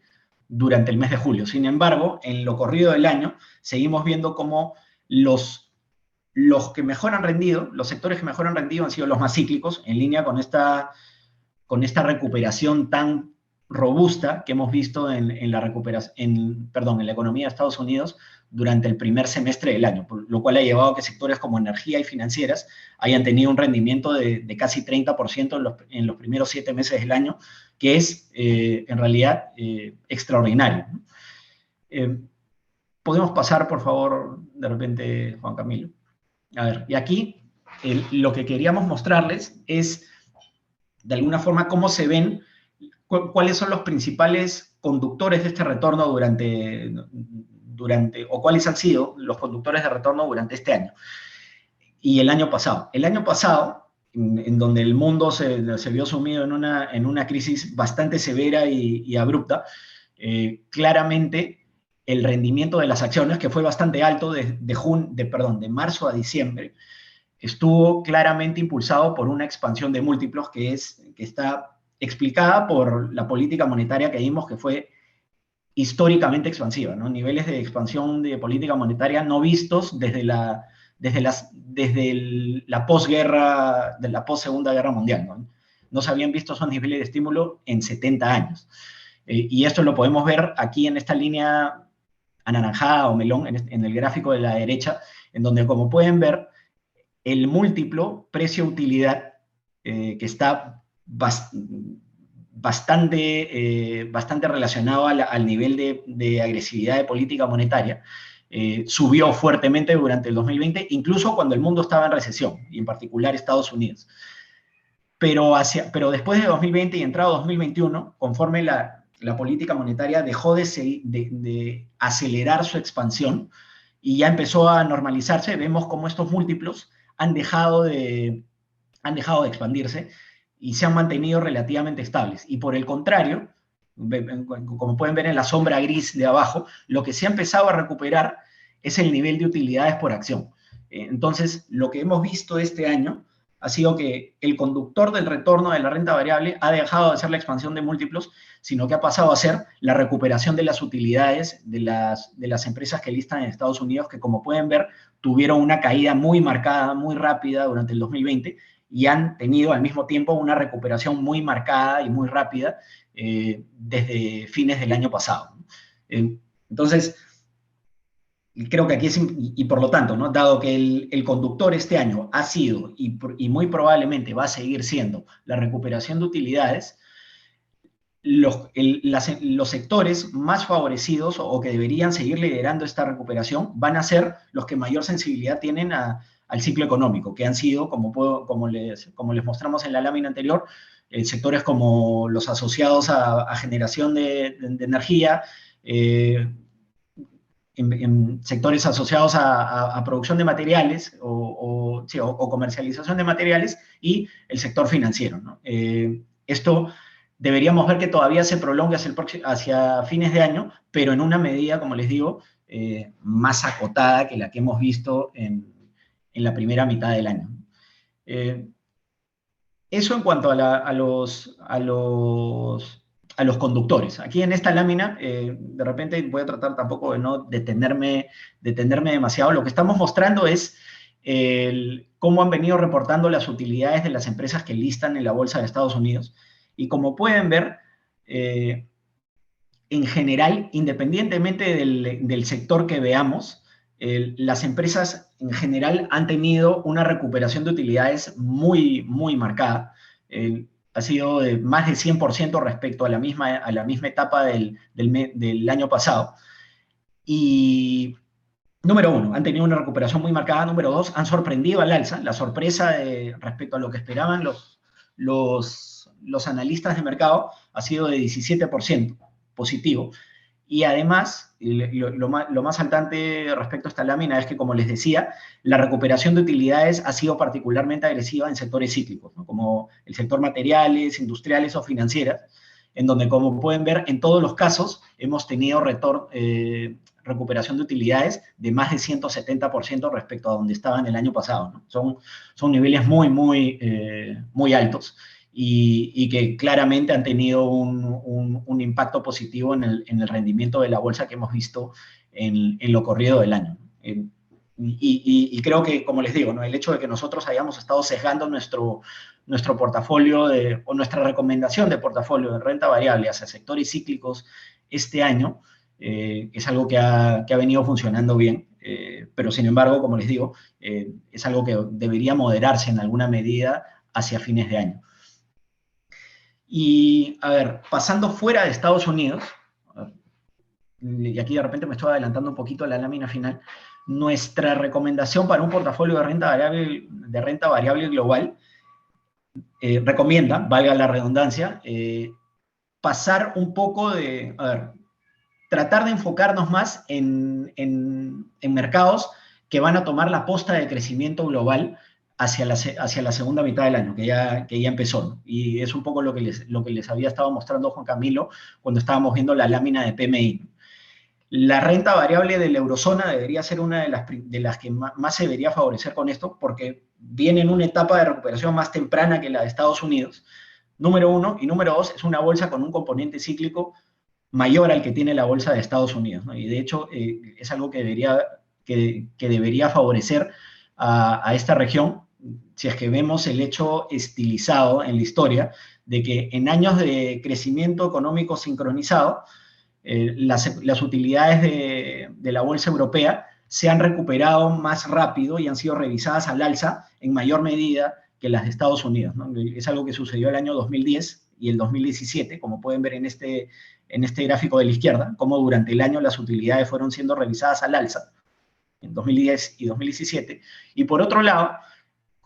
Speaker 1: el mes de julio. Sin embargo, en lo corrido del año, seguimos viendo cómo los que mejor han rendido, los sectores que mejor han rendido han sido los más cíclicos, en línea con esta recuperación tan robusta que hemos visto en la economía de Estados Unidos durante el primer semestre del año, lo cual ha llevado a que sectores como energía y financieras hayan tenido un rendimiento de casi 30% en los primeros 7 meses del año, que es en realidad extraordinario, ¿no? Podemos pasar, por favor, de repente, Juan Camilo. A ver, y aquí lo que queríamos mostrarles es, de alguna forma, cómo se ven, cuáles son los principales conductores de este retorno o cuáles han sido los conductores de retorno durante este año y el año pasado. El año pasado, en donde el mundo se vio sumido en una crisis bastante severa y abrupta, claramente el rendimiento de las acciones, que fue bastante alto de marzo a diciembre, estuvo claramente impulsado por una expansión de múltiplos que está explicada por la política monetaria que vimos, que fue históricamente expansiva, ¿no? Niveles de expansión de política monetaria no vistos desde la posguerra, de la post-Segunda Guerra Mundial, ¿no? No se habían visto esos niveles de estímulo en 70 años. Y esto lo podemos ver aquí en esta línea anaranjada o melón, en el gráfico de la derecha, en donde, como pueden ver, el múltiplo precio-utilidad, que está bastante relacionado al nivel de agresividad de política monetaria, subió fuertemente durante el 2020, incluso cuando el mundo estaba en recesión, y en particular Estados Unidos. Pero después de 2020 y entrado 2021, conforme la política monetaria dejó de acelerar su expansión y ya empezó a normalizarse, vemos cómo estos múltiplos han dejado de expandirse y se han mantenido relativamente estables. Y por el contrario, como pueden ver en la sombra gris de abajo, lo que se ha empezado a recuperar es el nivel de utilidades por acción. Entonces, lo que hemos visto este año ha sido que el conductor del retorno de la renta variable ha dejado de ser la expansión de múltiplos, sino que ha pasado a ser la recuperación de las utilidades de las empresas que listan en Estados Unidos, que como pueden ver, tuvieron una caída muy marcada, muy rápida durante el 2020, y han tenido al mismo tiempo una recuperación muy marcada y muy rápida desde fines del año pasado. Entonces, creo que aquí es, y por lo tanto, ¿no? Dado que el conductor este año ha sido y muy probablemente va a seguir siendo la recuperación de utilidades, los sectores más favorecidos o que deberían seguir liderando esta recuperación van a ser los que mayor sensibilidad tienen al ciclo económico, que han sido, como les mostramos en la lámina anterior, sectores como los asociados a generación de energía, en sectores asociados a producción de materiales o comercialización de materiales, y el sector financiero, ¿no? Esto deberíamos ver que todavía se prolonga hacia fines de año, pero en una medida, como les digo, más acotada que la que hemos visto en la primera mitad del año. Eso en cuanto a los conductores. Aquí en esta lámina, de repente voy a tratar tampoco de no detenerme demasiado. Lo que estamos mostrando es cómo han venido reportando las utilidades de las empresas que listan en la Bolsa de Estados Unidos. Y como pueden ver, en general, independientemente del sector que veamos, las empresas en general han tenido una recuperación de utilidades muy, muy marcada. Ha sido de más de 100% respecto a la misma etapa del año pasado. Y número uno, han tenido una recuperación muy marcada. Número dos, han sorprendido al alza. La sorpresa respecto a lo que esperaban los analistas de mercado ha sido de 17% positivo. Y además, lo más saltante respecto a esta lámina es que, como les decía, la recuperación de utilidades ha sido particularmente agresiva en sectores cíclicos, ¿no? Como el sector materiales, industriales o financieras, en donde, como pueden ver, en todos los casos hemos tenido recuperación de utilidades de más de 170% respecto a donde estaban el año pasado, ¿no? Son niveles muy, muy altos. Y que claramente han tenido un impacto positivo en el rendimiento de la bolsa que hemos visto en lo corrido del año. Y creo que, como les digo, ¿no? El hecho de que nosotros hayamos estado sesgando nuestro portafolio o nuestra recomendación de portafolio de renta variable hacia sectores cíclicos este año es algo que ha venido funcionando bien. Pero, sin embargo, como les digo, es algo que debería moderarse en alguna medida hacia fines de año. Y, a ver, pasando fuera de Estados Unidos, y aquí de repente me estoy adelantando un poquito a la lámina final, nuestra recomendación para un portafolio de renta variable global recomienda, valga la redundancia, pasar un poco tratar de enfocarnos más en mercados que van a tomar la posta de crecimiento global hacia la segunda mitad del año, que ya empezó, ¿no? Y es un poco lo que les había estado mostrando Juan Camilo cuando estábamos viendo la lámina de PMI. La renta variable de la eurozona debería ser una de las que más se debería favorecer con esto, porque viene en una etapa de recuperación más temprana que la de Estados Unidos, número uno, y número dos, es una bolsa con un componente cíclico mayor al que tiene la bolsa de Estados Unidos, ¿no? Y de hecho es algo que debería favorecer a esta región, si es que vemos el hecho estilizado en la historia de que en años de crecimiento económico sincronizado, las utilidades de la bolsa europea se han recuperado más rápido y han sido revisadas al alza en mayor medida que las de Estados Unidos, ¿no? Es algo que sucedió el año 2010 y el 2017, como pueden ver en este gráfico de la izquierda, cómo durante el año las utilidades fueron siendo revisadas al alza en 2010 y 2017. Y por otro lado,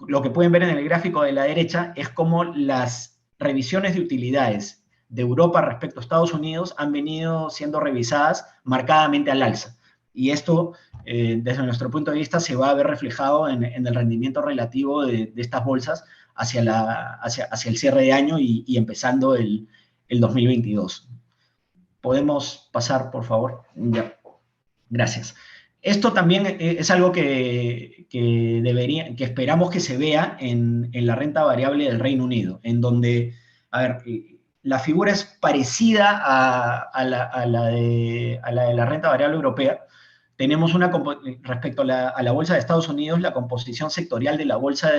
Speaker 1: lo que pueden ver en el gráfico de la derecha es cómo las revisiones de utilidades de Europa respecto a Estados Unidos han venido siendo revisadas marcadamente al alza. Y esto, desde nuestro punto de vista, se va a ver reflejado en el rendimiento relativo de estas bolsas hacia el cierre de año y empezando el 2022. ¿Podemos pasar, por favor? Ya. Gracias. Esto también es algo que esperamos que se vea en la renta variable del Reino Unido, en donde, a ver, la figura es parecida a la de la renta variable europea. Tenemos respecto a la bolsa de Estados Unidos, la composición sectorial de la bolsa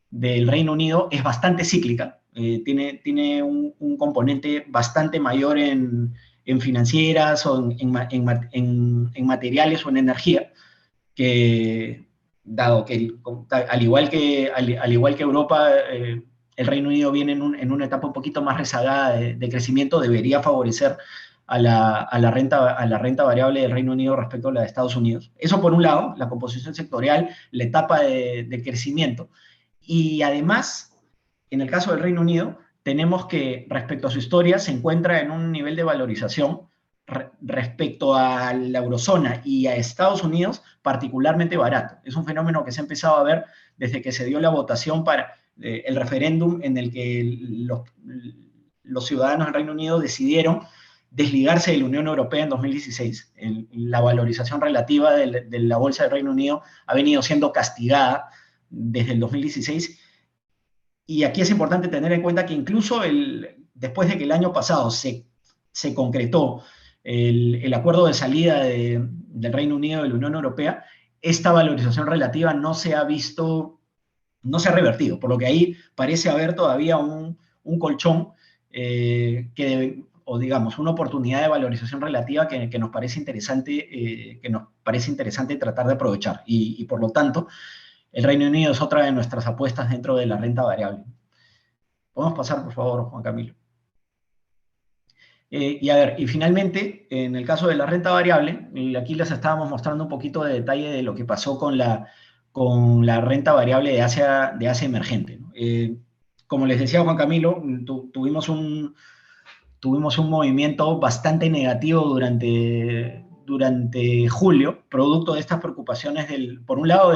Speaker 1: del Reino Unido es bastante cíclica. Tiene un componente bastante mayor en financieras o en materiales o en energía, que dado que al igual que Europa, el Reino Unido viene en una etapa un poquito más rezagada de crecimiento, debería favorecer a la renta variable del Reino Unido respecto a la de Estados Unidos. Eso por un lado, la composición sectorial, la etapa de crecimiento. Y además, en el caso del Reino Unido, tenemos que, respecto a su historia, se encuentra en un nivel de valorización respecto a la eurozona y a Estados Unidos particularmente barato. Es un fenómeno que se ha empezado a ver desde que se dio la votación para el referéndum en el que los ciudadanos del Reino Unido decidieron desligarse de la Unión Europea en 2016. La valorización relativa de la bolsa del Reino Unido ha venido siendo castigada desde el 2016. Y aquí es importante tener en cuenta que incluso después de que el año pasado se concretó el acuerdo de salida del Reino Unido de la Unión Europea, esta valorización relativa no se ha revertido, por lo que ahí parece haber todavía un colchón o digamos, una oportunidad de valorización relativa que nos parece interesante, tratar de aprovechar. Y por lo tanto, el Reino Unido es otra de nuestras apuestas dentro de la renta variable. Podemos pasar, por favor, Juan Camilo. Y a ver, y finalmente, en el caso de la renta variable, aquí les estábamos mostrando un poquito de detalle de lo que pasó con la renta variable de Asia emergente, ¿no? Como les decía Juan Camilo, tuvimos un movimiento bastante negativo durante julio, producto de estas preocupaciones, por un lado,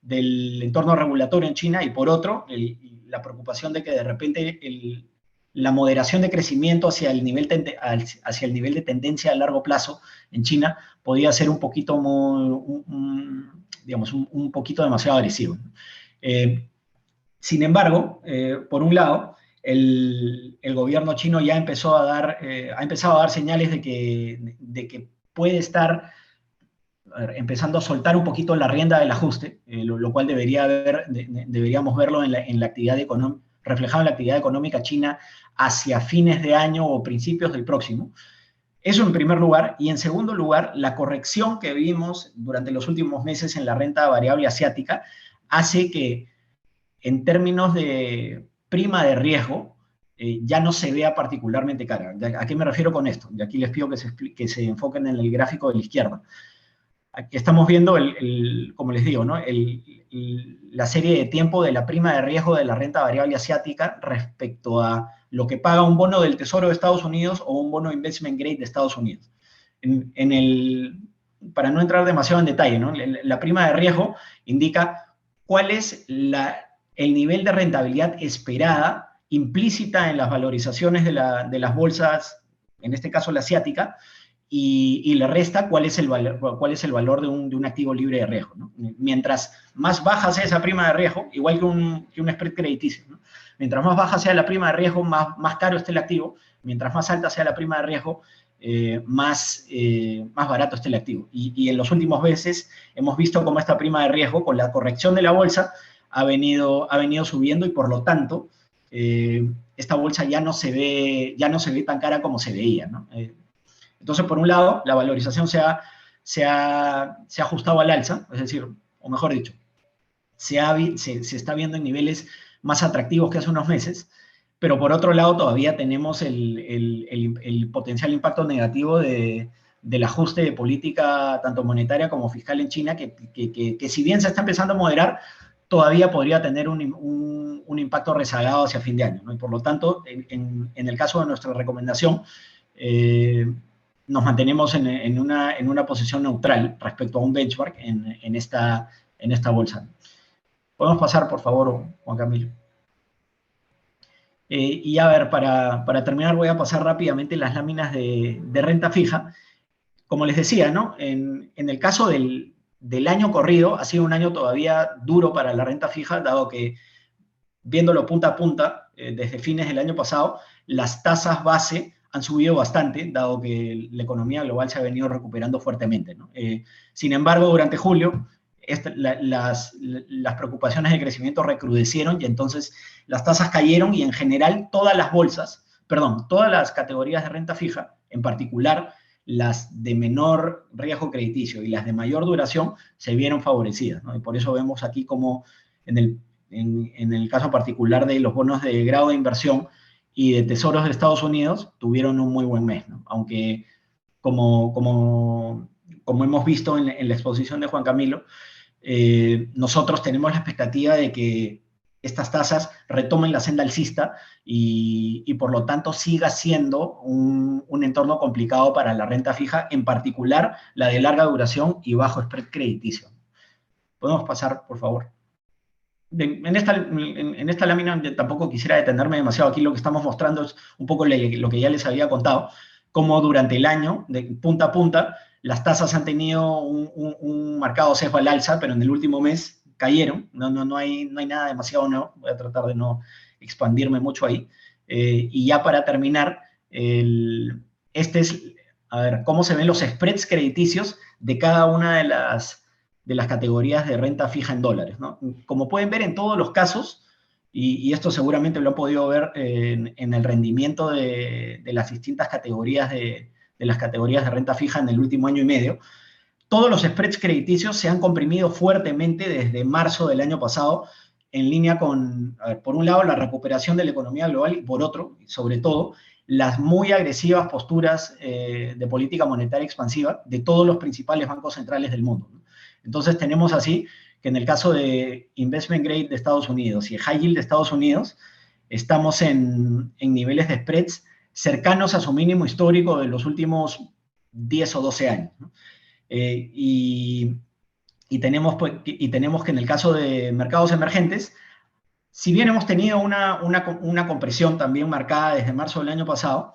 Speaker 1: del entorno regulatorio en China, y por otro, la preocupación de que de repente la moderación de crecimiento hacia el nivel de tendencia a largo plazo en China podía ser un poquito demasiado agresivo. Sin embargo, por un lado, el gobierno chino ya ha empezado a dar señales de que puede estar empezando a soltar un poquito la rienda del ajuste, lo cual deberíamos verlo en la actividad económica, reflejado en la actividad económica china hacia fines de año o principios del próximo. Eso en primer lugar. Y en segundo lugar, la corrección que vimos durante los últimos meses en la renta variable asiática hace que, en términos de prima de riesgo, ya no se vea particularmente cara. ¿A qué me refiero con esto? Y aquí les pido que se enfoquen en el gráfico de la izquierda. Aquí estamos viendo, como les digo, ¿no? La serie de tiempo de la prima de riesgo de la renta variable asiática respecto a lo que paga un bono del Tesoro de Estados Unidos o un bono investment grade de Estados Unidos. Para no entrar demasiado en detalle, ¿no? La prima de riesgo indica cuál es el nivel de rentabilidad esperada implícita en las valorizaciones de las bolsas, en este caso la asiática, y le resta cuál es el valor de un activo libre de riesgo, ¿no? Mientras más baja sea esa prima de riesgo, igual que un spread crediticio, ¿no? Mientras más baja sea la prima de riesgo, más caro esté el activo. Mientras más alta sea la prima de riesgo, más barato esté el activo. Y en los últimos meses hemos visto cómo esta prima de riesgo, con la corrección de la bolsa, ha venido subiendo, y por lo tanto, esta bolsa ya no se ve tan cara como se veía, ¿no? Entonces, por un lado, la valorización se ha ajustado al alza, es decir, o mejor dicho, se está viendo en niveles más atractivos que hace unos meses, pero por otro lado todavía tenemos el potencial impacto negativo del ajuste de política tanto monetaria como fiscal en China, que si bien se está empezando a moderar, todavía podría tener un impacto rezagado hacia fin de año, ¿no? Y por lo tanto, en el caso de nuestra recomendación, nos mantenemos en una posición neutral respecto a un benchmark en esta bolsa. Podemos pasar, por favor, Juan Camilo. Y a ver, para terminar, voy a pasar rápidamente las láminas de renta fija. como les decía, ¿no? En el caso del año corrido, ha sido un año todavía duro para la renta fija, dado que, viéndolo punta a punta, desde fines del año pasado, las tasas base han subido bastante, dado que la economía global se ha venido recuperando fuertemente, ¿no? Sin embargo, durante julio, las preocupaciones de crecimiento recrudecieron y entonces las tasas cayeron y en general todas las bolsas, perdón, todas las categorías de renta fija, en particular las de menor riesgo crediticio y las de mayor duración, se vieron favorecidas, ¿no? Y por eso vemos aquí como en el caso particular de los bonos de grado de inversión y de tesoros de Estados Unidos, tuvieron un muy buen mes, ¿no? Aunque como hemos visto en la exposición de Juan Camilo, nosotros tenemos la expectativa de que estas tasas retomen la senda alcista y por lo tanto siga siendo un entorno complicado para la renta fija, en particular la de larga duración y bajo spread crediticio. ¿Podemos pasar, por favor? En esta lámina tampoco quisiera detenerme demasiado. Aquí lo que estamos mostrando es un poco lo que ya les había contado, cómo durante el año, de punta a punta, las tasas han tenido un marcado sesgo al alza, pero en el último mes cayeron. No hay nada demasiado nuevo. Voy a tratar de no expandirme mucho ahí. Y ya para terminar, este es, a ver, cómo se ven los spreads crediticios de cada una de las categorías de renta fija en dólares, ¿no? Como pueden ver en todos los casos, y esto seguramente lo han podido ver en el rendimiento de las distintas categorías de las categorías de renta fija en el último año y medio, todos los spreads crediticios se han comprimido fuertemente desde marzo del año pasado, en línea con, a ver, por un lado, la recuperación de la economía global y por otro, sobre todo, las muy agresivas posturas de política monetaria expansiva de todos los principales bancos centrales del mundo, ¿no? Entonces tenemos así que en el caso de Investment Grade de Estados Unidos y High Yield de Estados Unidos, estamos en niveles de spreads cercanos a su mínimo histórico de los últimos 10 o 12 años, ¿no? Y tenemos que en el caso de mercados emergentes, si bien hemos tenido una compresión también marcada desde marzo del año pasado,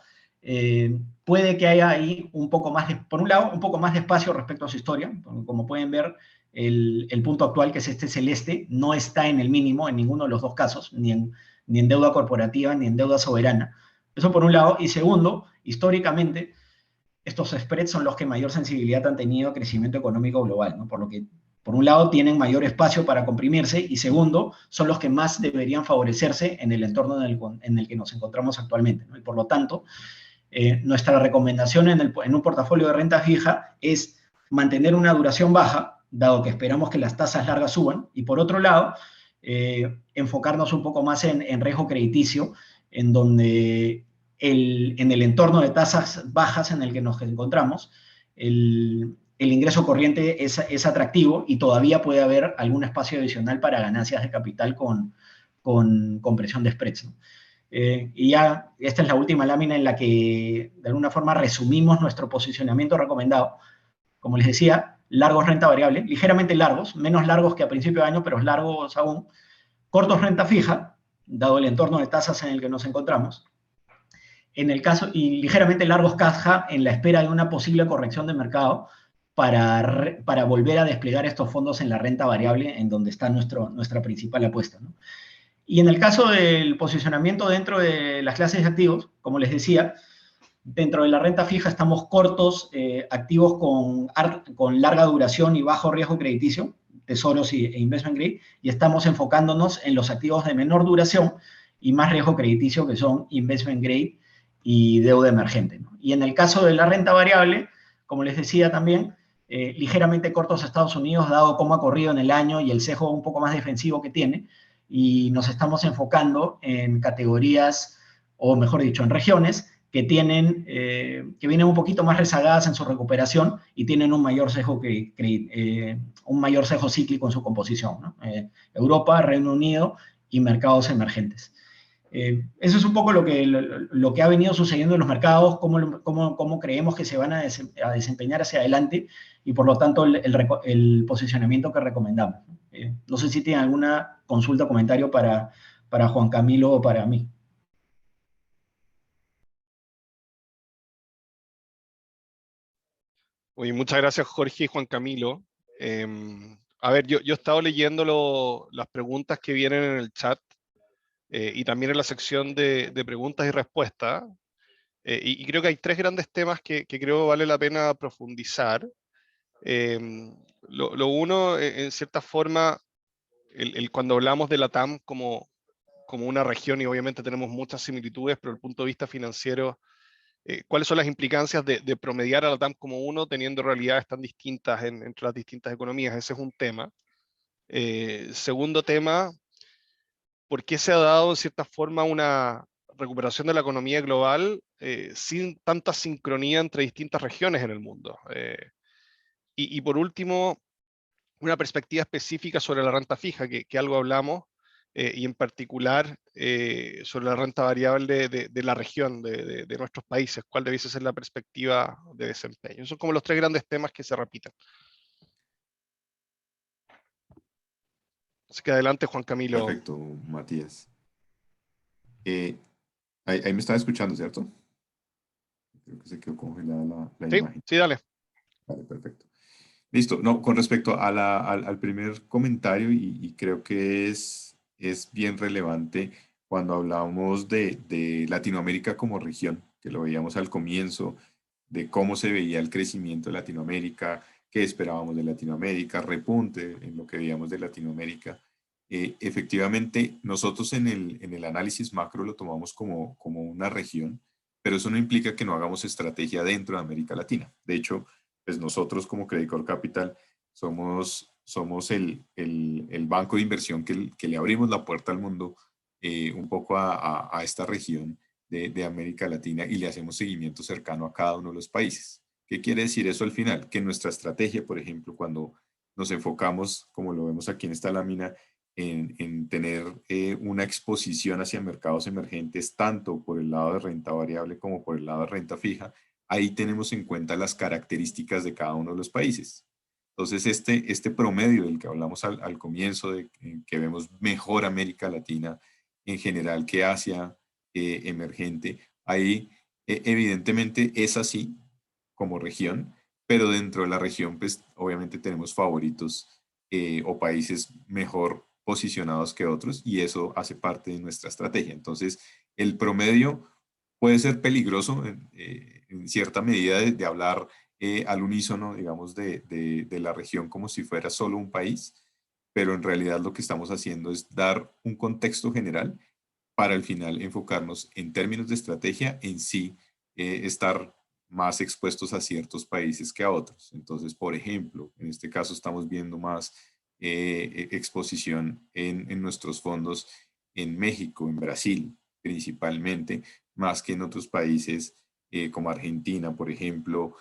Speaker 1: puede que haya ahí un poco más, por un lado, un poco más de espacio respecto a su historia. Como pueden ver, el punto actual, que es este celeste, no está en el mínimo en ninguno de los dos casos, ni en deuda corporativa ni en deuda soberana. Eso por un lado. Y segundo, históricamente, estos spreads son los que mayor sensibilidad han tenido a crecimiento económico global, ¿no? Por lo que, por un lado, tienen mayor espacio para comprimirse y segundo, son los que más deberían favorecerse en el entorno en el que nos encontramos actualmente, ¿no? Y por lo tanto, nuestra recomendación en un portafolio de renta fija es mantener una duración baja, dado que esperamos que las tasas largas suban, y por otro lado, enfocarnos un poco más en riesgo crediticio, en donde en el entorno de tasas bajas en el que nos encontramos, el ingreso corriente es atractivo y todavía puede haber algún espacio adicional para ganancias de capital con compresión de spreads, ¿no? Y ya esta es la última lámina en la que de alguna forma resumimos nuestro posicionamiento recomendado. Como les decía, largos renta variable, ligeramente largos, menos largos que a principio de año, pero largos aún. Cortos renta fija, dado el entorno de tasas en el que nos encontramos. En el caso, y ligeramente largos caja en la espera de una posible corrección de mercado para volver a desplegar estos fondos en la renta variable, en donde está nuestra principal apuesta, ¿no? Y en el caso del posicionamiento dentro de las clases de activos, como les decía, dentro de la renta fija estamos cortos, activos con larga duración y bajo riesgo crediticio, tesoros e investment grade, y estamos enfocándonos en los activos de menor duración y más riesgo crediticio, que son investment grade y deuda emergente, ¿no? Y en el caso de la renta variable, como les decía también, ligeramente cortos a Estados Unidos, dado cómo ha corrido en el año y el sesgo un poco más defensivo que tiene, y nos estamos enfocando en categorías, o mejor dicho, en regiones que vienen un poquito más rezagadas en su recuperación y tienen un mayor sesgo cíclico en su composición, ¿no? Europa, Reino Unido y mercados emergentes. Eso es un poco lo que ha venido sucediendo en los mercados, cómo creemos que se van a desempeñar hacia adelante y por lo tanto el posicionamiento que recomendamos. No sé si tienen alguna consulta o comentario para Juan Camilo o para mí.
Speaker 2: Oye, muchas gracias, Jorge y Juan Camilo. A ver, yo he estado leyendo las preguntas que vienen en el chat y también en la sección de preguntas y respuestas. Y creo que hay tres grandes temas que creo vale la pena profundizar. Lo uno, en cierta forma, cuando hablamos de la TAM como una región, y obviamente tenemos muchas similitudes, pero desde el punto de vista financiero, ¿cuáles son las implicancias de promediar a la TAM como uno, teniendo realidades tan distintas entre las distintas economías? Ese es un tema. Segundo tema, ¿por qué se ha dado en cierta forma una recuperación de la economía global sin tanta sincronía entre distintas regiones en el mundo? Y por último, una perspectiva específica sobre la renta fija, que algo hablamos, y en particular sobre la renta variable de la región, de nuestros países. ¿Cuál debiese ser la perspectiva de desempeño? Son como los tres grandes temas que se repiten. Así que adelante, Juan Camilo.
Speaker 3: Perfecto, Matías. Ahí me estaba escuchando, ¿cierto? Creo que se quedó congelada la
Speaker 2: Sí,
Speaker 3: imagen.
Speaker 2: sí, dale.
Speaker 3: Vale, perfecto. Listo. No, con respecto a al primer comentario, y creo que es bien relevante cuando hablamos de Latinoamérica como región, que lo veíamos al comienzo, de cómo se veía el crecimiento de Latinoamérica, qué esperábamos de Latinoamérica, repunte en lo que veíamos de Latinoamérica. Efectivamente, nosotros en el análisis macro lo tomamos como una región, pero eso no implica que no hagamos estrategia dentro de América Latina. De hecho, pues nosotros como Credicorp Capital somos el banco de inversión que le abrimos la puerta al mundo un poco a esta región de América Latina y le hacemos seguimiento cercano a cada uno de los países. ¿Qué quiere decir eso al final? Que nuestra estrategia, por ejemplo, cuando nos enfocamos, como lo vemos aquí en esta lámina, en tener una exposición hacia mercados emergentes, tanto por el lado de renta variable como por el lado de renta fija, ahí tenemos en cuenta las características de cada uno de los países. Entonces, este promedio del que hablamos al comienzo, de que vemos mejor América Latina en general que Asia emergente, ahí evidentemente es así como región, pero dentro de la región, pues obviamente tenemos favoritos o países mejor posicionados que otros y eso hace parte de nuestra estrategia. Entonces, el promedio puede ser peligroso en cierta medida de hablar al unísono, digamos, de la región como si fuera solo un país, pero en realidad lo que estamos haciendo es dar un contexto general para al final enfocarnos en términos de estrategia en sí, estar más expuestos a ciertos países que a otros. Entonces, por ejemplo, en este caso estamos viendo más exposición en nuestros fondos en México, en Brasil principalmente, más que en otros países como Argentina, por ejemplo,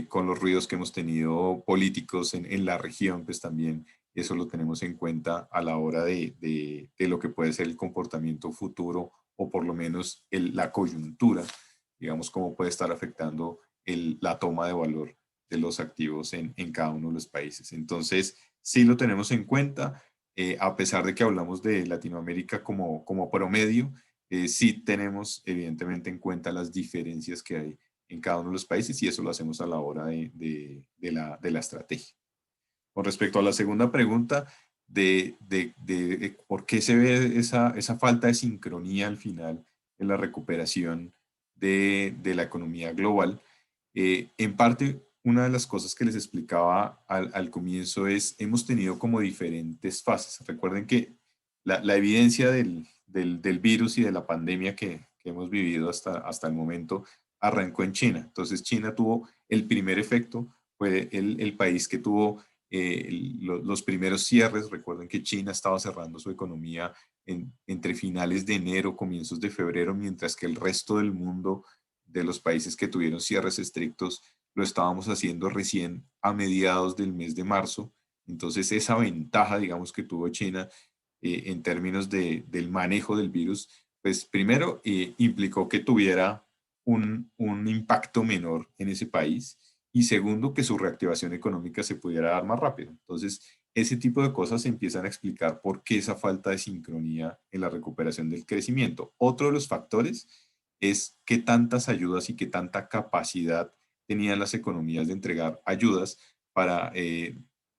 Speaker 3: con los ruidos que hemos tenido políticos en la región, pues también eso lo tenemos en cuenta a la hora de lo que puede ser el comportamiento futuro o por lo menos la coyuntura, digamos, cómo puede estar afectando la toma de valor de los activos en cada uno de los países. Entonces, sí lo tenemos en cuenta, a pesar de que hablamos de Latinoamérica como promedio, sí tenemos evidentemente en cuenta las diferencias que hay en cada uno de los países y eso lo hacemos a la hora de la estrategia. Con respecto a la segunda pregunta de por qué se ve esa falta de sincronía al final en la recuperación de la economía global, en parte una de las cosas que les explicaba al comienzo es, hemos tenido como diferentes fases. Recuerden que la evidencia del virus y de la pandemia que hemos vivido hasta el momento arrancó en China. Entonces China tuvo el primer efecto, fue el país que tuvo los primeros cierres. Recuerden que China estaba cerrando su economía entre finales de enero, comienzos de febrero, mientras que el resto del mundo, de los países que tuvieron cierres estrictos, lo estábamos haciendo recién a mediados del mes de marzo. Entonces esa ventaja, digamos, que tuvo China en términos del manejo del virus, pues primero implicó que tuviera un impacto menor en ese país y segundo, que su reactivación económica se pudiera dar más rápido. Entonces, ese tipo de cosas se empiezan a explicar por qué esa falta de sincronía en la recuperación del crecimiento. Otro de los factores es qué tantas ayudas y qué tanta capacidad tenían las economías de entregar ayudas para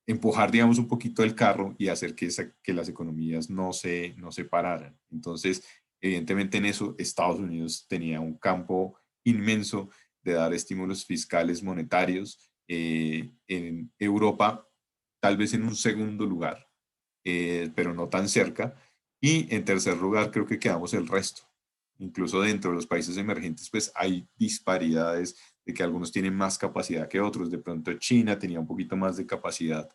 Speaker 3: empujar, digamos, un poquito el carro y hacer que las economías no se pararan. Entonces, evidentemente en eso Estados Unidos tenía un campo inmenso de dar estímulos fiscales monetarios. En Europa, tal vez en un segundo lugar, pero no tan cerca. Y en tercer lugar, creo que quedamos el resto. Incluso dentro de los países emergentes, pues hay disparidades de que algunos tienen más capacidad que otros. De pronto China tenía un poquito más de capacidad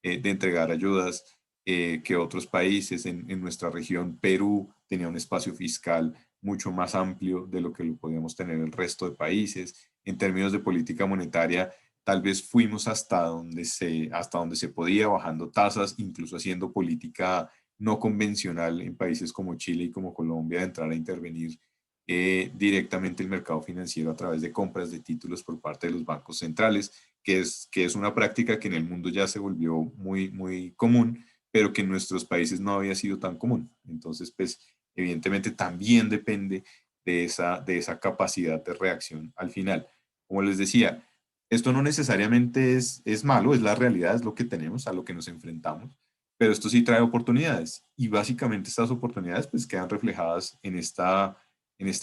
Speaker 3: de entregar ayudas que otros países. En nuestra región, Perú tenía un espacio fiscal mucho más amplio de lo que lo podíamos tener el resto de países. En términos de política monetaria, tal vez fuimos hasta donde se podía, bajando tasas, incluso haciendo política no convencional en países como Chile y como Colombia, de entrar a intervenir directamente el mercado financiero a través de compras de títulos por parte de los bancos centrales, que es una práctica que en el mundo ya se volvió muy, muy común, pero que en nuestros países no había sido tan común. Entonces, pues, evidentemente también depende de esa capacidad de reacción al final. Como les decía, esto no necesariamente es malo, es la realidad, es lo que tenemos, a lo que nos enfrentamos, pero esto sí trae oportunidades, y básicamente estas oportunidades pues quedan reflejadas en esta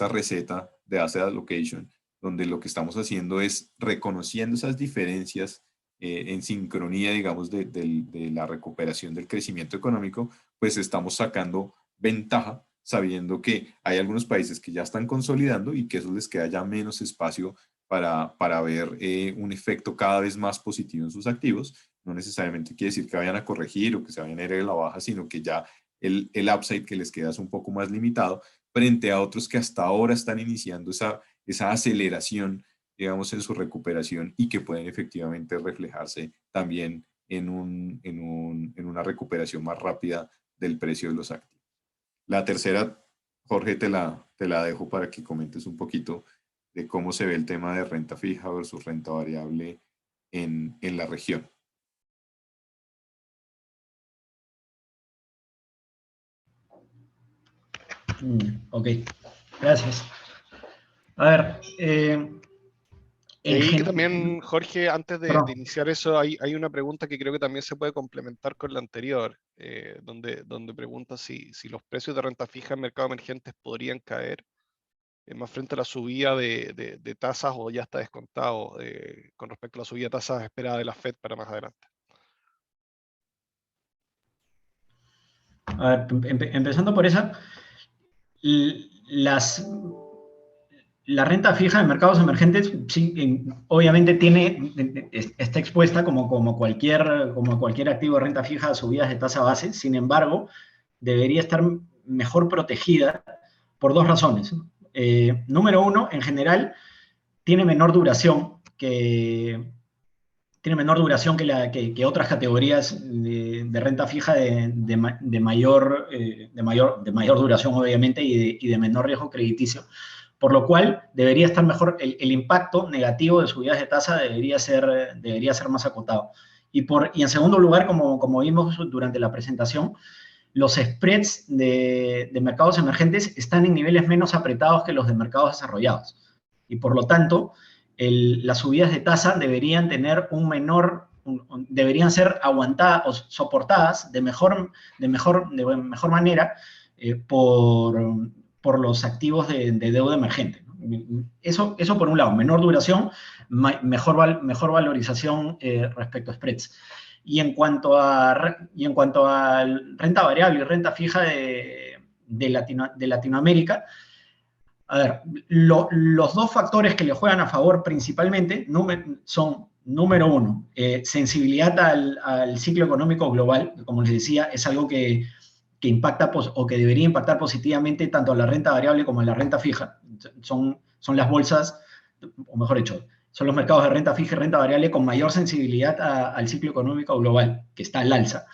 Speaker 3: receta de Asset Allocation, donde lo que estamos haciendo es reconociendo esas diferencias en sincronía, digamos, de la recuperación del crecimiento económico, pues estamos sacando ventaja, sabiendo que hay algunos países que ya están consolidando y que eso les queda ya menos espacio para ver un efecto cada vez más positivo en sus activos. No necesariamente quiere decir que vayan a corregir o que se vayan a ir a la baja, sino que ya el upside que les queda es un poco más limitado frente a otros que hasta ahora están iniciando esa aceleración, digamos, en su recuperación, y que pueden efectivamente reflejarse también en una recuperación más rápida del precio de los activos. La tercera, Jorge, te la dejo para que comentes un poquito de cómo se ve el tema de renta fija versus renta variable en la región.
Speaker 1: Ok, gracias. A ver,
Speaker 2: y que también, Jorge, antes de iniciar eso, hay una pregunta que creo que también se puede complementar con la anterior, donde pregunta si los precios de renta fija en mercados emergentes podrían caer más frente a la subida de tasas, o ya está descontado con respecto a la subida de tasas esperada de la FED para más adelante.
Speaker 1: A ver, empezando por esa, la renta fija en mercados emergentes sí, obviamente está expuesta como cualquier activo de renta fija a subidas de tasa base. Sin embargo, debería estar mejor protegida por dos razones. Número uno, en general, tiene menor duración que otras categorías de renta fija de mayor duración, obviamente, y de menor riesgo crediticio. Por lo cual, debería estar mejor, el impacto negativo de subidas de tasa debería ser más acotado. Y en segundo lugar, como vimos durante la presentación, los spreads de mercados emergentes están en niveles menos apretados que los de mercados desarrollados. Y por lo tanto, las subidas de tasa deberían tener deberían ser aguantadas o soportadas de mejor manera por los activos de deuda emergente. Eso por un lado, menor duración, mejor valorización respecto a spreads. Y en cuanto a renta variable y renta fija de Latinoamérica, a ver, los dos factores que le juegan a favor principalmente son, número uno, sensibilidad al ciclo económico global. Como les decía, es algo que impacta o que debería impactar positivamente tanto a la renta variable como a la renta fija. Son las bolsas, o mejor dicho, son los mercados de renta fija y renta variable con mayor sensibilidad al ciclo económico global, que está al alza.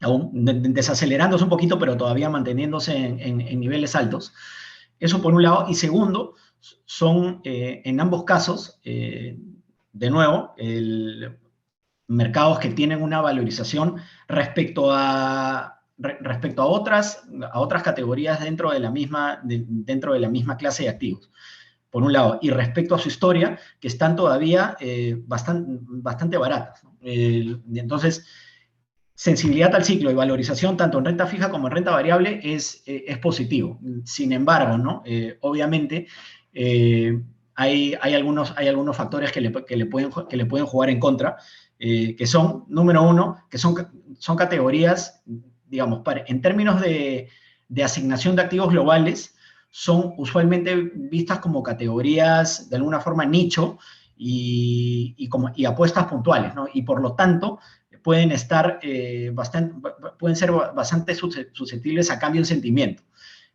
Speaker 1: Aún desacelerándose un poquito, pero todavía manteniéndose en niveles altos. Eso por un lado. Y segundo, son en ambos casos, de nuevo, mercados que tienen una valorización respecto a otras categorías dentro de la misma clase de activos. por un lado, y respecto a su historia, que están todavía bastante baratas, ¿no? Entonces, sensibilidad al ciclo y valorización tanto en renta fija como en renta variable es positivo. Sin embargo, ¿no? Obviamente hay algunos factores que le pueden jugar en contra, que son, número uno, que son categorías, digamos, en términos de asignación de activos globales, son usualmente vistas como categorías de alguna forma nicho y apuestas puntuales, ¿no? Y por lo tanto, pueden ser bastante susceptibles a cambio en sentimiento.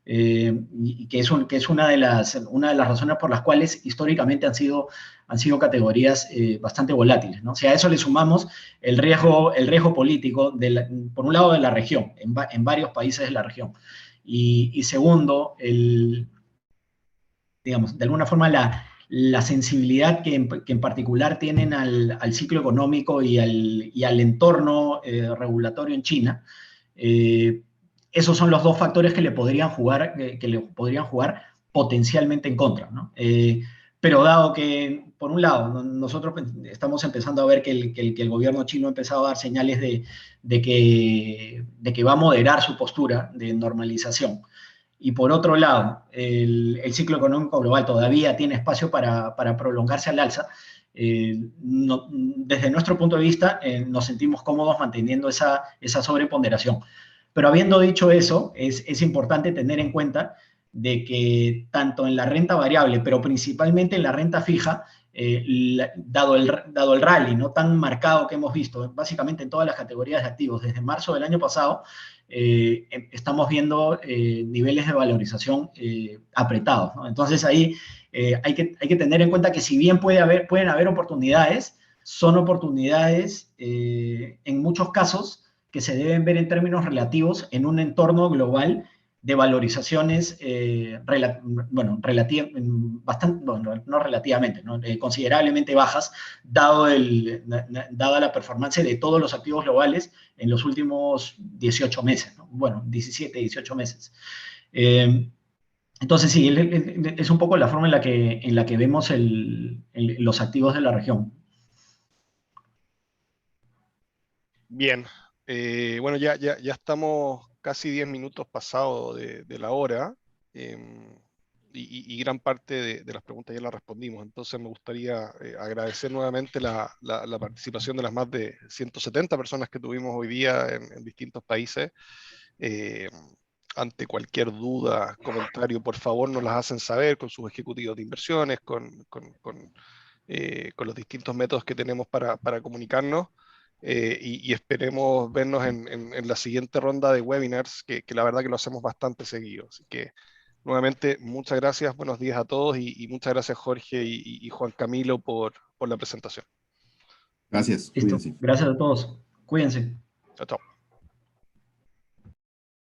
Speaker 1: Y que es una de las razones por las cuales históricamente han sido categorías bastante volátiles, ¿no? O sea, a eso le sumamos el riesgo político, por un lado, de la región, en varios países de la región. Y segundo, digamos, de alguna forma la sensibilidad que en particular tienen al ciclo económico y al entorno regulatorio en China. Esos son los dos factores que le podrían jugar potencialmente en contra, ¿no? Pero dado que, por un lado, nosotros estamos empezando a ver que el gobierno chino ha empezado a dar señales de que va a moderar su postura de normalización, y por otro lado, el ciclo económico global todavía tiene espacio para prolongarse al alza, desde nuestro punto de vista nos sentimos cómodos manteniendo esa sobreponderación. Pero habiendo dicho eso, es importante tener en cuenta de que tanto en la renta variable, pero principalmente en la renta fija, dado el rally no tan marcado que hemos visto básicamente en todas las categorías de activos desde marzo del año pasado, estamos viendo niveles de valorización apretados, ¿no? Entonces ahí hay que tener en cuenta que si bien pueden haber oportunidades, son oportunidades en muchos casos que se deben ver en términos relativos en un entorno global de valorizaciones considerablemente bajas, dada la performance de todos los activos globales en los últimos 18 meses, ¿no? Bueno, 17, 18 meses. Entonces sí, es un poco la forma en la que vemos los activos de la región.
Speaker 2: Bien, bueno, ya estamos casi 10 minutos pasados de la hora, y gran parte de las preguntas ya las respondimos. Entonces me gustaría agradecer nuevamente la participación de las más de 170 personas que tuvimos hoy día en distintos países. Ante cualquier duda, comentario, por favor nos las hacen saber con sus ejecutivos de inversiones, con los distintos métodos que tenemos para comunicarnos. Y esperemos vernos en la siguiente ronda de webinars, que la verdad que lo hacemos bastante seguido. Así que nuevamente, muchas gracias, buenos días a todos, y muchas gracias Jorge y Juan Camilo por la presentación.
Speaker 3: Gracias,
Speaker 1: Listo.
Speaker 3: cuídense.
Speaker 1: Gracias a todos. Cuídense.
Speaker 2: Chao, chao.